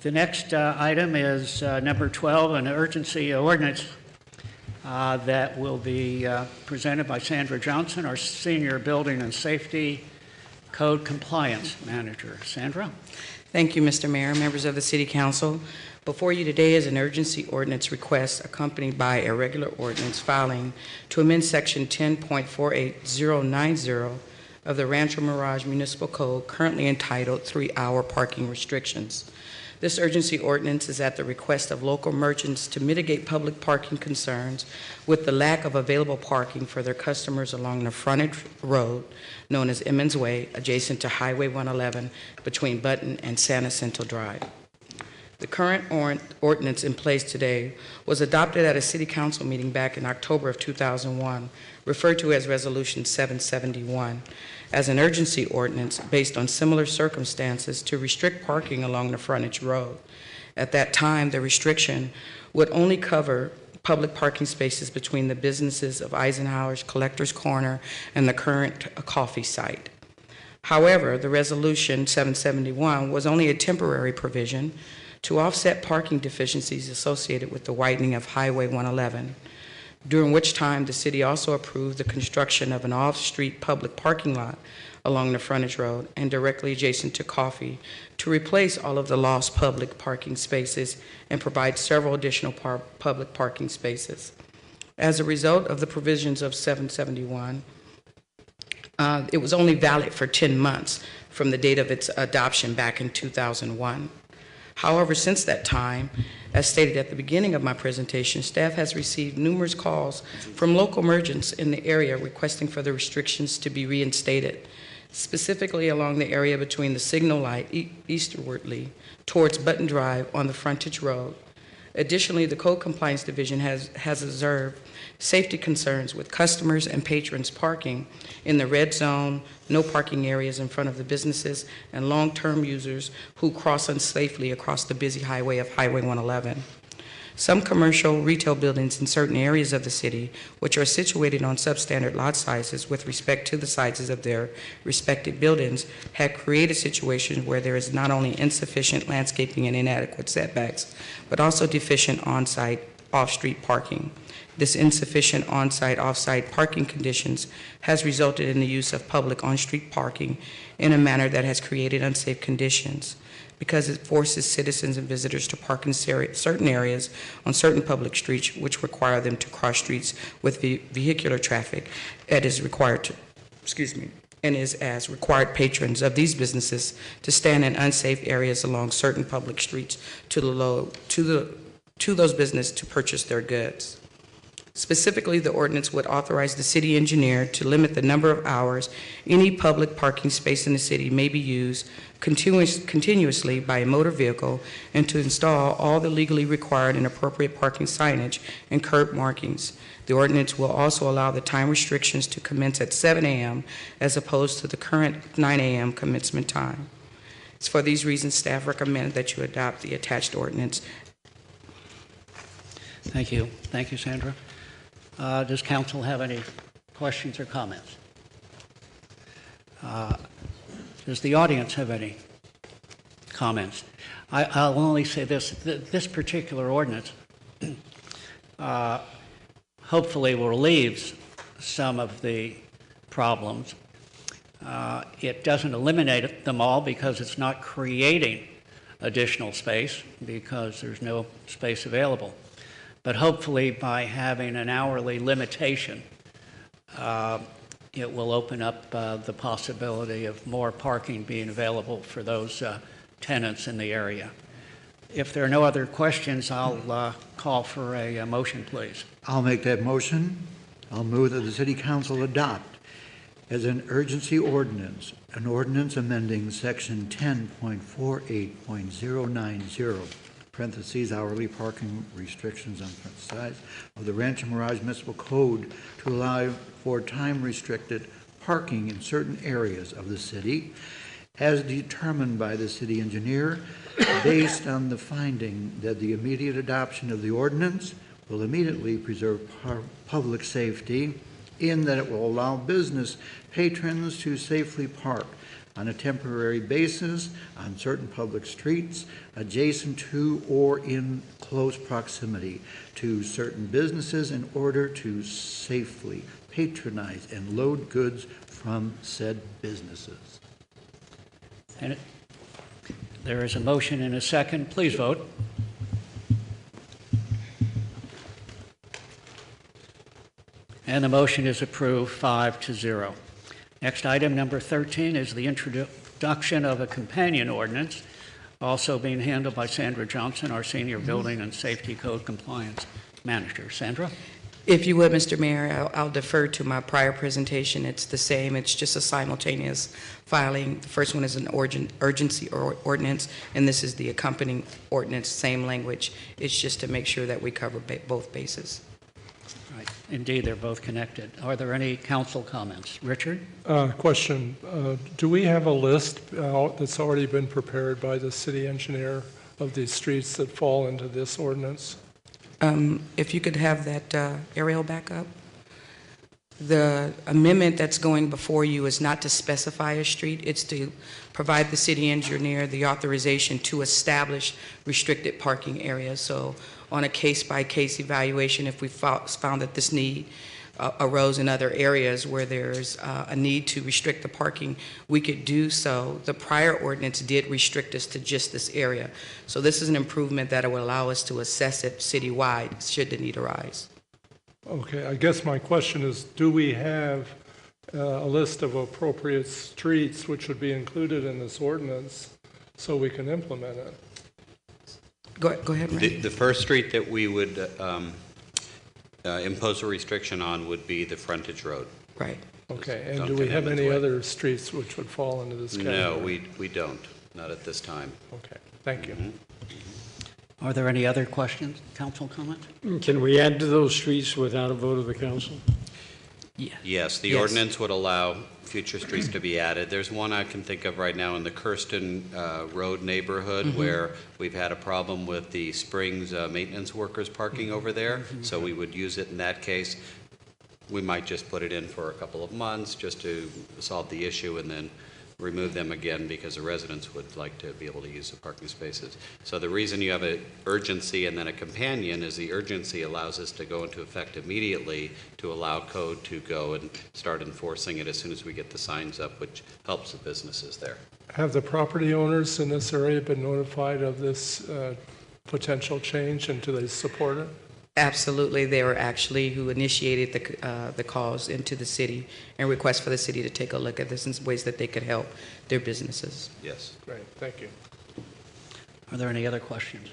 The next item is number 12, an urgency ordinance that will be presented by Sandra Johnson, our Senior Building and Safety Code Compliance Manager. Sandra? Thank you, Mr. Mayor, members of the City Council. Before you today is an urgency ordinance request accompanied by a regular ordinance filing to amend Section 10.48090 of the Rancho Mirage Municipal Code, currently entitled 3-Hour Parking Restrictions. This urgency ordinance is at the request of local merchants to mitigate public parking concerns with the lack of available parking for their customers along the frontage road known as Emmons Way, adjacent to Highway 111 between Button and San Jacinto Drive. The current ordinance in place today was adopted at a City Council meeting back in October of 2001, referred to as Resolution 771, as an urgency ordinance based on similar circumstances to restrict parking along the frontage road. At that time, the restriction would only cover public parking spaces between the businesses of Eisenhower's Collector's Corner and the current coffee site. However, the Resolution 771 was only a temporary provision to offset parking deficiencies associated with the widening of Highway 111, during which time the city also approved the construction of an off-street public parking lot along the frontage road and directly adjacent to Coffee to replace all of the lost public parking spaces and provide several additional public parking spaces. As a result of the provisions of 771, it was only valid for 10 months from the date of its adoption back in 2001. However, since that time, as stated at the beginning of my presentation, staff has received numerous calls from local merchants in the area requesting for the restrictions to be reinstated, specifically along the area between the signal light eastwardly towards Button Drive on the frontage road. Additionally, the Code Compliance Division has observed safety concerns with customers and patrons parking in the red zone, no parking areas in front of the businesses, and long-term users who cross unsafely across the busy highway of Highway 111. Some commercial retail buildings in certain areas of the city, which are situated on substandard lot sizes with respect to the sizes of their respective buildings, have created situations where there is not only insufficient landscaping and inadequate setbacks, but also deficient on-site, off-street parking. This insufficient on-site, off-site parking conditions has resulted in the use of public on-street parking in a manner that has created unsafe conditions, because it forces citizens and visitors to park in certain areas on certain public streets, which require them to cross streets with vehicular traffic and is as required patrons of these businesses to stand in unsafe areas along certain public streets to those businesses to purchase their goods. Specifically, the ordinance would authorize the city engineer to limit the number of hours any public parking space in the city may be used continuously by a motor vehicle, and to install all the legally required and appropriate parking signage and curb markings. The ordinance will also allow the time restrictions to commence at 7 a.m. as opposed to the current 9 a.m. commencement time. It's for these reasons, staff recommend that you adopt the attached ordinance. Thank you. Thank you, Sandra. Does council have any questions or comments? Does the audience have any comments? I'll only say this. This particular ordinance hopefully relieves some of the problems. It doesn't eliminate them all because it's not creating additional space because there's no space available. But hopefully by having an hourly limitation, it will open up the possibility of more parking being available for those tenants in the area. If there are no other questions, I'll call for a motion, please. I'll make that motion. I'll move that the City Council adopt as an urgency ordinance, an ordinance amending Section 10.48.090, parentheses, hourly parking restrictions on size of the Rancho Mirage Municipal Code to allow for time-restricted parking in certain areas of the city as determined by the city engineer based on the finding that the immediate adoption of the ordinance will immediately preserve public safety in that it will allow business patrons to safely park on a temporary basis on certain public streets adjacent to or in close proximity to certain businesses in order to safely patronize and load goods from said businesses. And there is a motion and a second. Please vote. And the motion is approved 5-0. Next item, number 13, is the introduction of a companion ordinance, also being handled by Sandra Johnson, our Senior Building and Safety Code Compliance Manager. Sandra? If you would, Mr. Mayor, I'll defer to my prior presentation. It's the same. It's just a simultaneous filing. The first one is an urgency ordinance, and this is the accompanying ordinance, same language. It's just to make sure that we cover both bases. Right. Indeed, they're both connected. Are there any council comments? Richard? Question. Do we have a list that's already been prepared by the city engineer of the streets that fall into this ordinance? If you could have that aerial back up. The amendment that's going before you is not to specify a street. It's to provide the city engineer the authorization to establish restricted parking areas. So on a case-by-case evaluation, if we found that this need arose in other areas where there's a need to restrict the parking, we could do so. The prior ordinance did restrict us to just this area. So this is an improvement that will allow us to assess it citywide should the need arise. Okay, I guess my question is, do we have a list of appropriate streets which would be included in this ordinance so we can implement it? Go ahead, Ray. The first street that we would impose a restriction on would be the frontage road. Right. Okay, and do we have any other streets which would fall into this category? No, we don't, not at this time. Okay, thank you. Are there any other questions, council comments? Can we add to those streets without a vote of the council? Yeah. Yes, the ordinance would allow future streets to be added. There's one I can think of right now in the Kirsten Road neighborhood where we've had a problem with the Springs maintenance workers parking over there, so we would use it in that case. We might just put it in for a couple of months just to solve the issue and then remove them again because the residents would like to be able to use the parking spaces. So the reason you have an urgency and then a companion is the urgency allows us to go into effect immediately to allow code to go and start enforcing it as soon as we get the signs up, which helps the businesses there. Have the property owners in this area been notified of this potential change, and do they support it? Absolutely. They were actually who initiated the calls into the city and request for the city to take a look at this in ways that they could help their businesses. Yes. Great, thank you. Are there any other questions?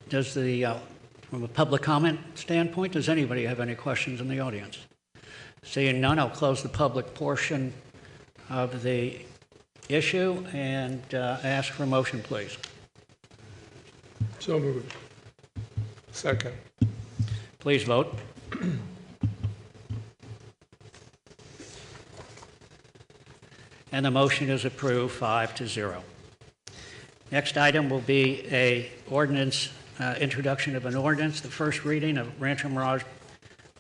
Does from a public comment standpoint, does anybody have any questions in the audience? Seeing none, I'll close the public portion of the issue and ask for a motion, please. So moved. Second. Please vote. And the motion is approved 5-0. Next item will be a ordinance, introduction of an ordinance, the first reading of Rancho Mirage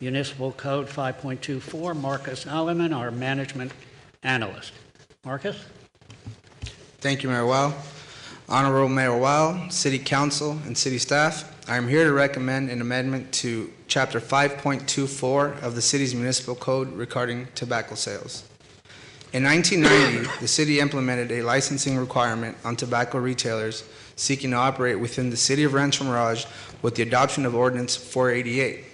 Municipal Code 5.24. Marcus Alleman, our management analyst. Marcus? Thank you, Mayor Weil. Honorable Mayor Weil, City Council, and City staff, I am here to recommend an amendment to Chapter 5.24 of the City's Municipal Code regarding tobacco sales. In 1990, the city implemented a licensing requirement on tobacco retailers seeking to operate within the city of Rancho Mirage with the adoption of Ordinance 488.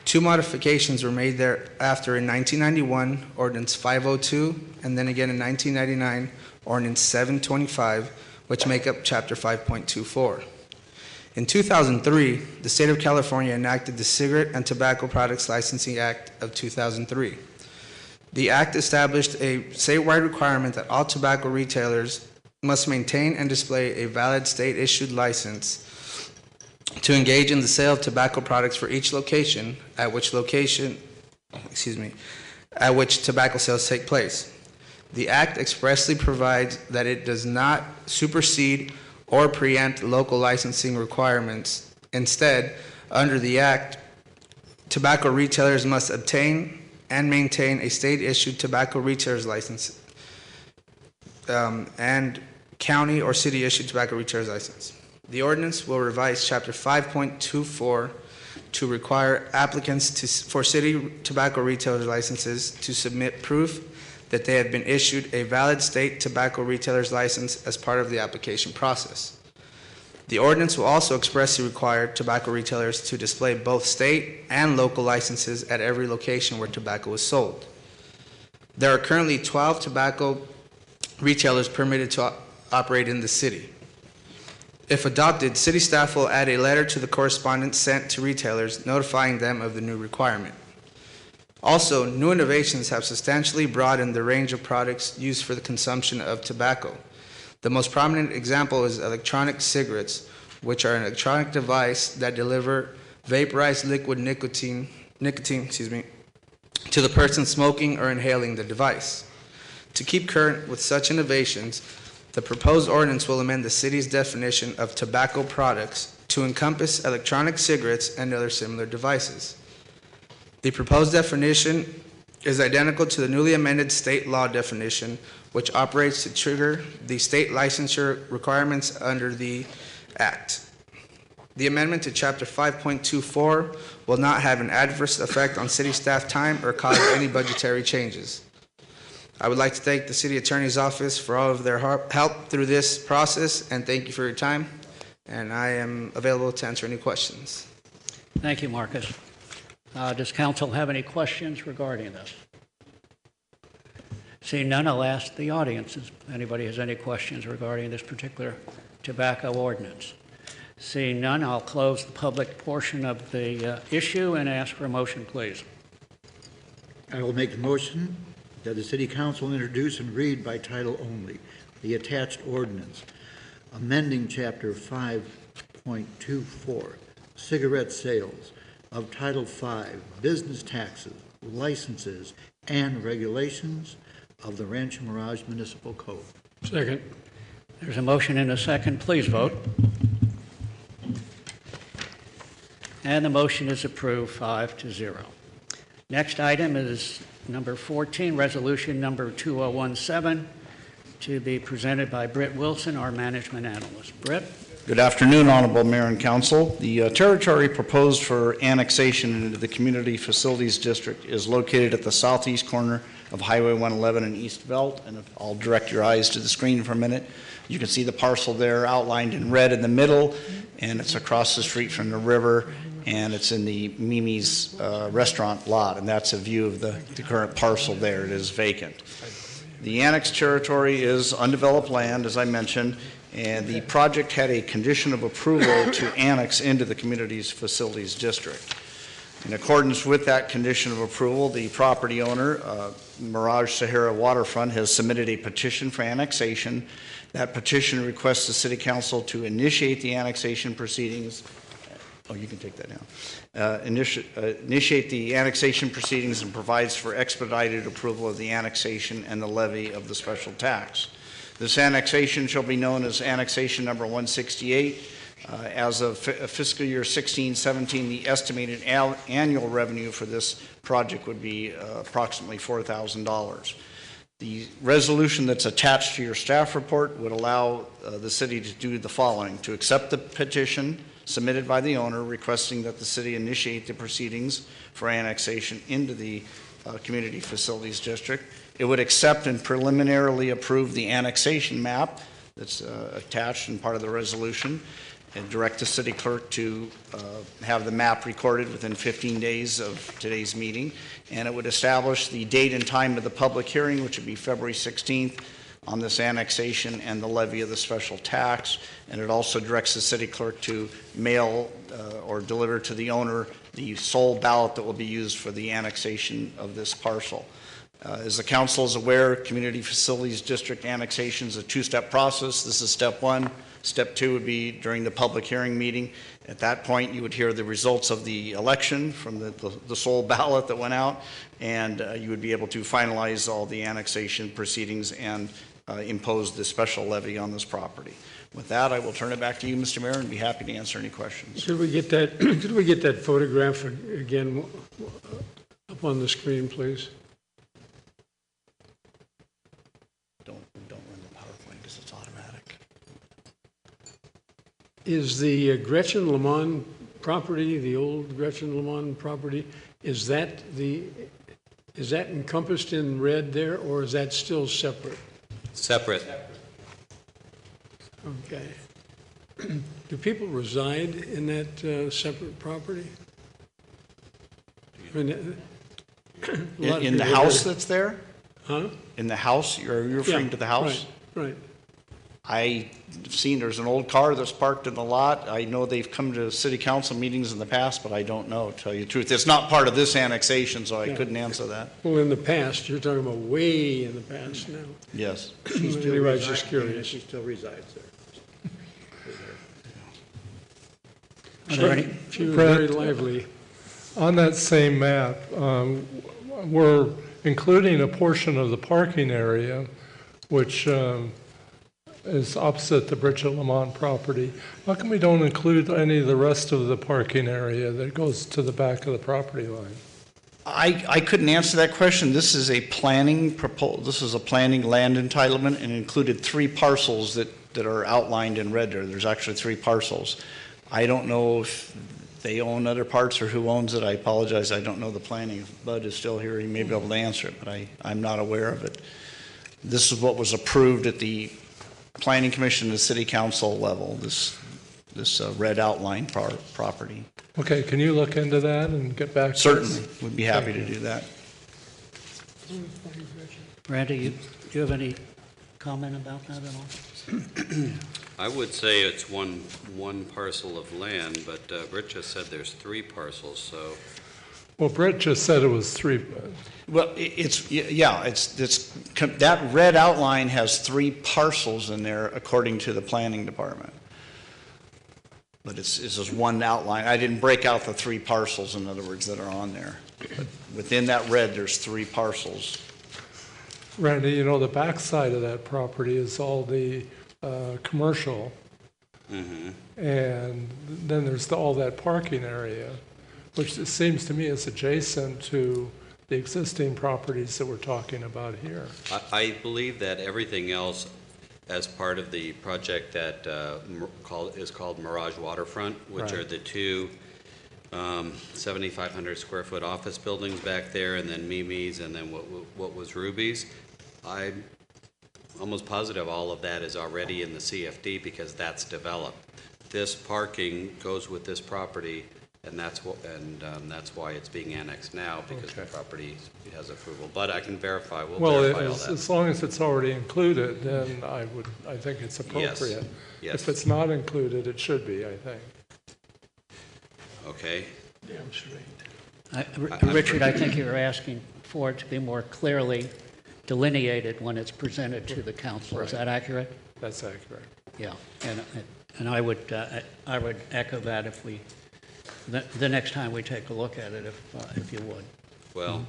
Two modifications were made thereafter in 1991, Ordinance 502, and then again in 1999, Ordinance 725, which make up Chapter 5.24. In 2003, the state of California enacted the Cigarette and Tobacco Products Licensing Act of 2003. The act established a statewide requirement that all tobacco retailers must maintain and display a valid state-issued license to engage in the sale of tobacco products for each location at which tobacco sales take place. The act expressly provides that it does not supersede or preempt local licensing requirements. Instead, under the act, tobacco retailers must obtain and maintain a state-issued tobacco retailer's license and county or city-issued tobacco retailer's license. The ordinance will revise Chapter 5.24 to require applicants for city tobacco retailer's licenses to submit proof that they have been issued a valid state tobacco retailer's license as part of the application process. The ordinance will also expressly require tobacco retailers to display both state and local licenses at every location where tobacco is sold. There are currently 12 tobacco retailers permitted to operate in the city. If adopted, city staff will add a letter to the correspondence sent to retailers notifying them of the new requirement. Also, new innovations have substantially broadened the range of products used for the consumption of tobacco. The most prominent example is electronic cigarettes, which are an electronic device that deliver vaporized liquid nicotine to the person smoking or inhaling the device. To keep current with such innovations, the proposed ordinance will amend the city's definition of tobacco products to encompass electronic cigarettes and other similar devices. The proposed definition is identical to the newly amended state law definition, which operates to trigger the state licensure requirements under the Act. The amendment to Chapter 5.24 will not have an adverse effect on city staff time or cause any budgetary changes. I would like to thank the City Attorney's Office for all of their help through this process, and thank you for your time, and I am available to answer any questions. Thank you, Marcus. Does council have any questions regarding this? Seeing none, I'll ask the audience if anybody has any questions regarding this particular tobacco ordinance. Seeing none, I'll close the public portion of the issue and ask for a motion, please. I will make the motion that the City Council introduce and read by title only the attached ordinance amending Chapter 5.24, cigarette sales, of Title 5, business taxes, licenses, and regulations of the Rancho Mirage Municipal Code. Second. There's a motion and a second. Please vote. And the motion is approved 5-0. Next item is number 14, resolution number 2017, to be presented by Britt Wilson, our management analyst. Britt? Good afternoon, Honorable Mayor and Council. The territory proposed for annexation into the Community Facilities District is located at the southeast corner of Highway 111 and East Veldt. And if I'll direct your eyes to the screen for a minute, you can see the parcel there outlined in red in the middle, and it's across the street from the river, and it's in the Mimi's restaurant lot, and that's a view of the current parcel there. It is vacant. The annexed territory is undeveloped land, as I mentioned, and the project had a condition of approval to annex into the Community's Facilities District. In accordance with that condition of approval, the property owner, Mirage Sahara Waterfront, has submitted a petition for annexation. That petition requests the City Council to initiate the annexation proceedings. Oh, you can take that down. Initiate the annexation proceedings and provides for expedited approval of the annexation and the levy of the special tax. This annexation shall be known as annexation number 168. As of fiscal year 16-17, the estimated annual revenue for this project would be approximately $4,000. The resolution that's attached to your staff report would allow the city to do the following: to accept the petition submitted by the owner requesting that the city initiate the proceedings for annexation into the Community Facilities District. It would accept and preliminarily approve the annexation map that's attached and part of the resolution, and direct the city clerk to have the map recorded within 15 days of today's meeting. And it would establish the date and time of the public hearing, which would be February 16th, on this annexation and the levy of the special tax. And it also directs the city clerk to mail or deliver to the owner the sole ballot that will be used for the annexation of this parcel. As the council is aware, Community Facilities District annexation is a two-step process. This is step one. Step two would be during the public hearing meeting. At that point, you would hear the results of the election from the sole ballot that went out, and you would be able to finalize all the annexation proceedings and impose the special levy on this property. With that, I will turn it back to you, Mr. Mayor, and be happy to answer any questions. Could we get that, could we get that photograph again up on the screen, please? Don't run the PowerPoint because it's automatic. Is the Gretchen Lemon property, the old Gretchen Lemon property, is that encompassed in red there, or is that still separate? Separate. Okay. Do people reside in that separate property? I mean, In the house that's there? Huh? In the house? You're referring to the house? Right. I've seen there's an old car that's parked in the lot. I know they've come to city council meetings in the past, but I don't know, to tell you the truth. It's not part of this annexation, so I couldn't answer that. Well, in the past, you're talking about way in the past now. Yes. Anyway, I was just curious. She still resides there. She was very lively. On that same map, we're including a portion of the parking area, which is opposite the Bridget Lamont property. How come we don't include any of the rest of the parking area that goes to the back of the property line? I couldn't answer that question. This is a planning this is a planning land entitlement, and included 3 parcels that are outlined in red there. There's actually 3 parcels. I don't know if they own other parts or who owns it. I apologize. I don't know the planning. If Bud is still here, he may be able to answer it, but I'm not aware of it. This is what was approved at the Planning Commission and the City Council level, this red outline property. Okay, can you look into that and get back to us? Certainly, we'd be happy to do that. Randy, do you have any comment about that at all? I would say it's one parcel of land, but Britt just said there's 3 parcels, so. Well, Brett just said it was 3. Well, that red outline has 3 parcels in there according to the planning department. But it's just one outline. I didn't break out the 3 parcels, in other words, that are on there. But within that red, there's 3 parcels. Randy, you know, the backside of that property is all the commercial. Mm-hmm. And then there's all that parking area, which it seems to me is adjacent to the existing properties that we're talking about here. I believe that everything else as part of the project that is called Mirage Waterfront, which Right. are the 2 7,500 square foot office buildings back there, and then Mimi's, and then what was Ruby's. I'm almost positive all of that is already in the CFD because that's developed. This parking goes with this property, and that's why it's being annexed now, because the property has approval. But I can verify. We'll verify all that. As long as it's already included, then I think it's appropriate. Yes. If it's not included, it should be, I think. Okay. Damn straight. Richard, I think you're asking for it to be more clearly delineated when it's presented to the council. Is that accurate? That's accurate. Yeah, and I would echo that if the next time we take a look at it, if you would. Well,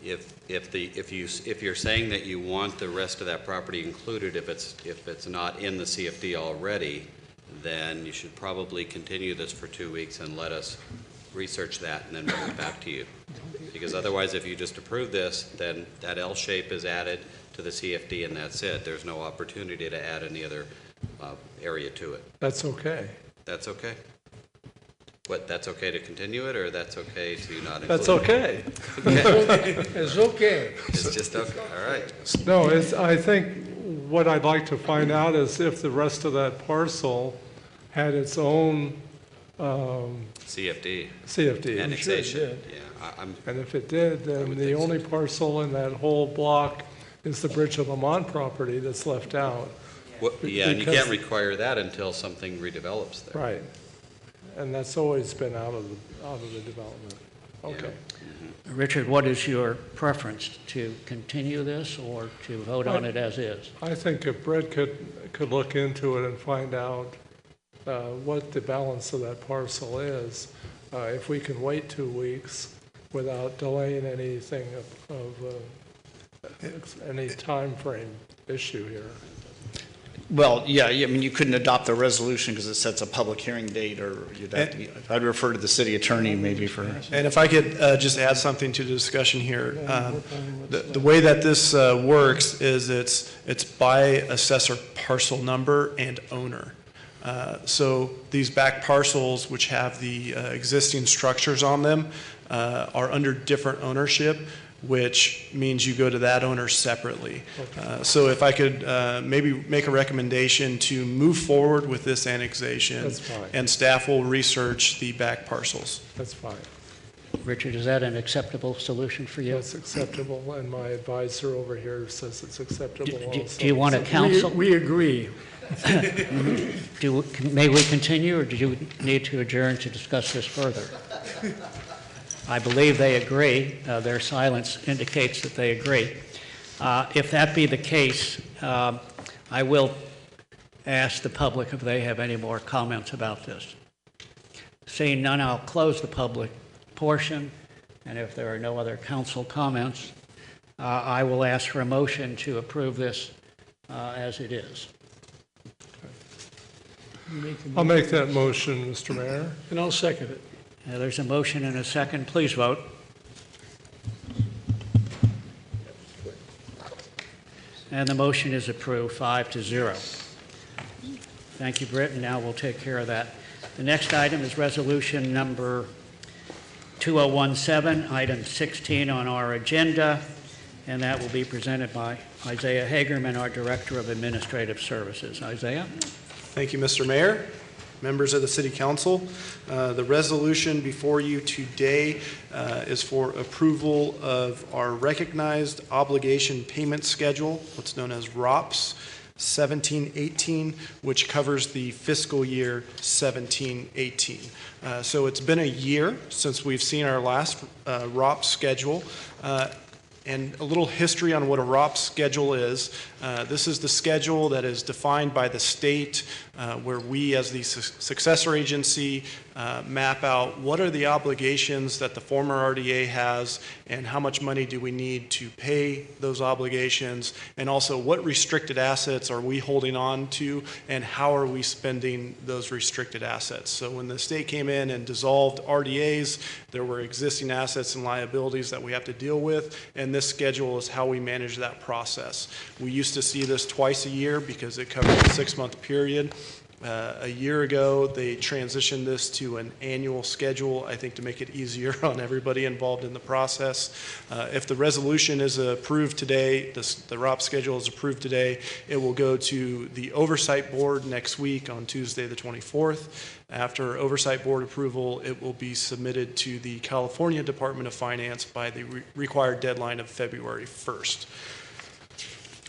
if you're saying that you want the rest of that property included, if it's not in the CFD already, then you should probably continue this for 2 weeks and let us research that and then bring it back to you. Because otherwise, if you just approve this, then that L shape is added to the CFD and that's it. There's no opportunity to add any other area to it. That's okay. That's okay? What, that's okay to continue it, or that's okay to not include? That's okay. Okay. It's okay. It's just okay, all right. No, I think what I'd like to find out is if the rest of that parcel had its own CFD. Annexation. Yeah, and if it did, then the only parcel in that whole block is the Bridge of Lamont property that's left out. Yeah, and you can't require that until something redevelops there. Right. And that's always been out of the development. Okay. Richard, what is your preference, to continue this or to vote on it as is? I think if Brett could look into it and find out what the balance of that parcel is, if we can wait 2 weeks without delaying anything of any time frame issue here. Well, yeah, I mean, you couldn't adopt the resolution because it sets a public hearing date, or I'd refer to the city attorney maybe for. And if I could just add something to the discussion here. The way that this works is it's by assessor parcel number and owner. So these back parcels, which have the existing structures on them, are under different ownership, which means you go to that owner separately. So if I could maybe make a recommendation to move forward with this annexation. That's fine. And staff will research the back parcels. That's fine. Richard, is that an acceptable solution for you? That's acceptable, and my advisor over here says it's acceptable also. Do you want to counsel? We agree. May we continue, or do you need to adjourn to discuss this further? I believe they agree. Their silence indicates that they agree. If that be the case, I will ask the public if they have any more comments about this. Seeing none, I'll close the public portion, and if there are no other council comments, I will ask for a motion to approve this as it is. I'll make that motion, Mr. Mayor. And I'll second it. There's a motion and a second. Please vote. And the motion is approved, 5-0. Thank you, Britt, and now we'll take care of that. The next item is resolution number 2017, item 16 on our agenda, and that will be presented by Isaiah Hagerman, our Director of Administrative Services. Isaiah? Thank you, Mr. Mayor, members of the City Council. The resolution before you today is for approval of our recognized obligation payment schedule, what's known as ROPS 1718, which covers the fiscal year 1718. So it's been a year since we've seen our last ROPS schedule. And a little history on what a ROPS schedule is. This is the schedule that is defined by the state, where we as the successor agency map out what are the obligations that the former RDA has and how much money do we need to pay those obligations, and also what restricted assets are we holding on to and how are we spending those restricted assets. So when the state came in and dissolved RDAs, there were existing assets and liabilities that we have to deal with, and this schedule is how we manage that process. We used to see this twice a year because it covered a 6-month period. A year ago, they transitioned this to an annual schedule, I think to make it easier on everybody involved in the process. If the resolution is approved today, the ROP schedule is approved today, it will go to the Oversight Board next week on Tuesday the 24th. After Oversight Board approval, it will be submitted to the California Department of Finance by the required deadline of February 1st.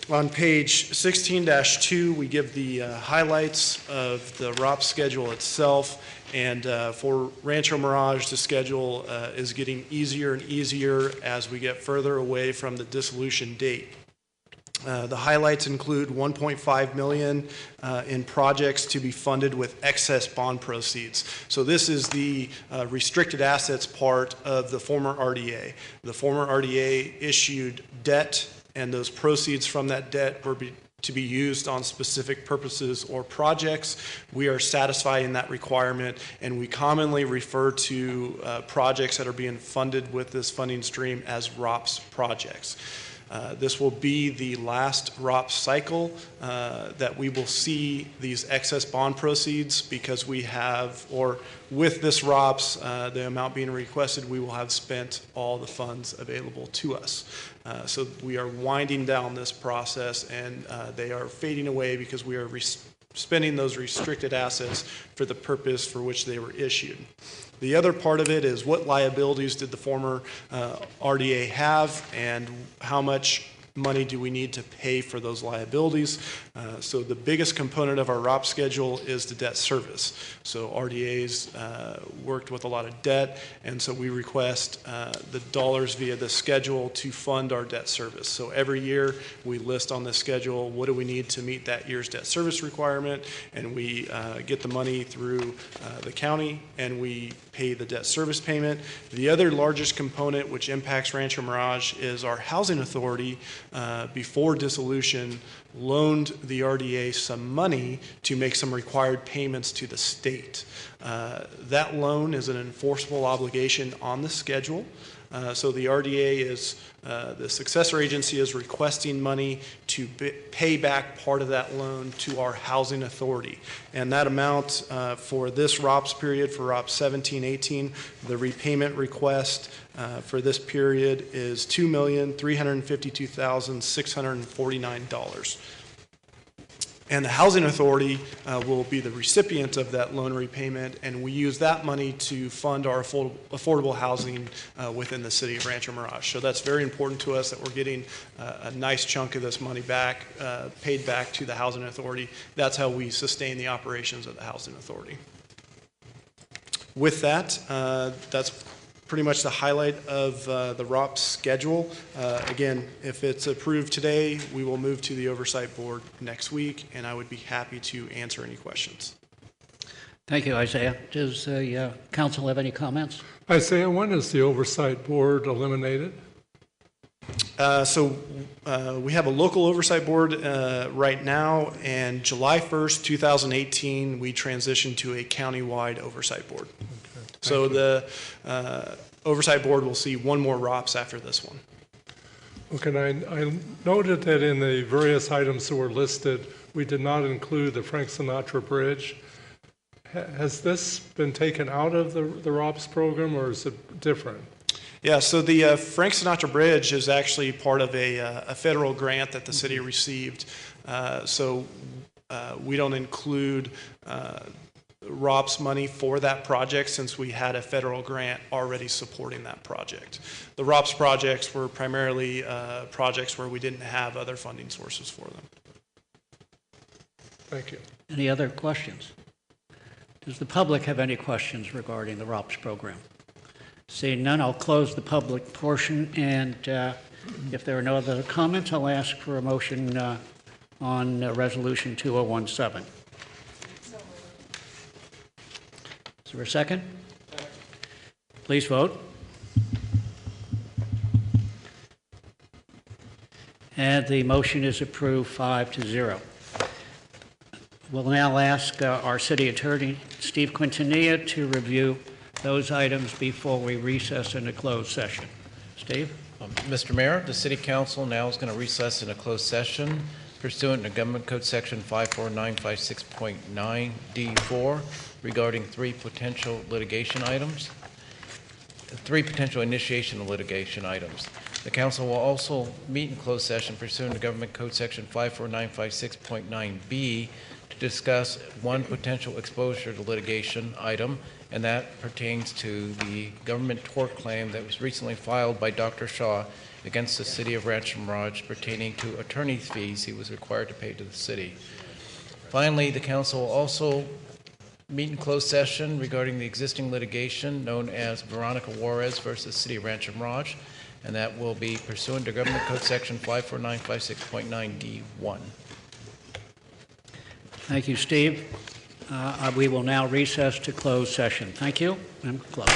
On page 16-2, we give the highlights of the ROP schedule itself. And for Rancho Mirage, the schedule is getting easier and easier as we get further away from the dissolution date. The highlights include $1.5 million in projects to be funded with excess bond proceeds. So this is the restricted assets part of the former RDA. The former RDA issued debt, and those proceeds from that debt were to be used on specific purposes or projects. We are satisfying that requirement, and we commonly refer to projects that are being funded with this funding stream as ROPS projects. This will be the last ROPS cycle that we will see these excess bond proceeds, because we have, or with this ROPS, the amount being requested, we will have spent all the funds available to us. So we are winding down this process, and they are fading away because we are spending those restricted assets for the purpose for which they were issued. The other part of it is, what liabilities did the former RDA have, and how much money do we need to pay for those liabilities? So the biggest component of our ROP schedule is the debt service. So RDA's worked with a lot of debt, and so we request the dollars via the schedule to fund our debt service. So every year we list on the schedule, what do we need to meet that year's debt service requirement, and we get the money through the county, and we pay the debt service payment. The other largest component, which impacts Rancho Mirage, is our housing authority, before dissolution, loaned the RDA some money to make some required payments to the state. That loan is an enforceable obligation on the schedule. So the RDA is, the successor agency is requesting money to pay back part of that loan to our housing authority. And that amount for this ROPS period, for ROPS 17-18, the repayment request for this period is $2,352,649. And the housing authority will be the recipient of that loan repayment, and we use that money to fund our affordable housing within the city of Rancho Mirage. So that's very important to us, that we're getting a nice chunk of this money back, paid back to the housing authority. That's how we sustain the operations of the housing authority. With that, that's pretty much the highlight of the ROPS schedule. Again, if it's approved today, we will move to the Oversight Board next week, and I would be happy to answer any questions. Thank you, Isaiah. Does the council have any comments? Isaiah, when is the Oversight Board eliminated? So we have a local oversight board right now, and July 1st, 2018, we transitioned to a countywide oversight board. So the Oversight Board will see one more ROPS after this one. Okay, I noted that in the various items that were listed, we did not include the Frank Sinatra Bridge. Has this been taken out of the ROPS program, or is it different? Yeah, so the Frank Sinatra Bridge is actually part of a federal grant that the city received. So we don't include ROPS money for that project, since we had a federal grant already supporting that project. The ROPS projects were primarily projects where we didn't have other funding sources for them. Thank you. Any other questions? Does the public have any questions regarding the ROPS program? Seeing none, I'll close the public portion, and if there are no other comments, I'll ask for a motion on Resolution 2017. Is there a second? Please vote. And the motion is approved 5-0. We'll now ask our City Attorney, Steve Quintanilla, to review those items before we recess into closed session. Steve? Mr. Mayor, the City Council now is going to recess in a closed session pursuant to Government Code Section 54956.9D4 regarding three potential initiation of litigation items. The Council will also meet in closed session pursuant to Government Code Section 54956.9B to discuss one potential exposure to litigation item, and that pertains to the government tort claim that was recently filed by Dr. Shaw against the City of Rancho Mirage pertaining to attorney's fees he was required to pay to the city. Finally, the Council will also meet in closed session regarding the existing litigation known as Veronica Juarez versus City of Rancho Mirage, and that will be pursuant to Government Code Section 54956.9D1. Thank you, Steve. We will now recess to closed session. Thank you, and close.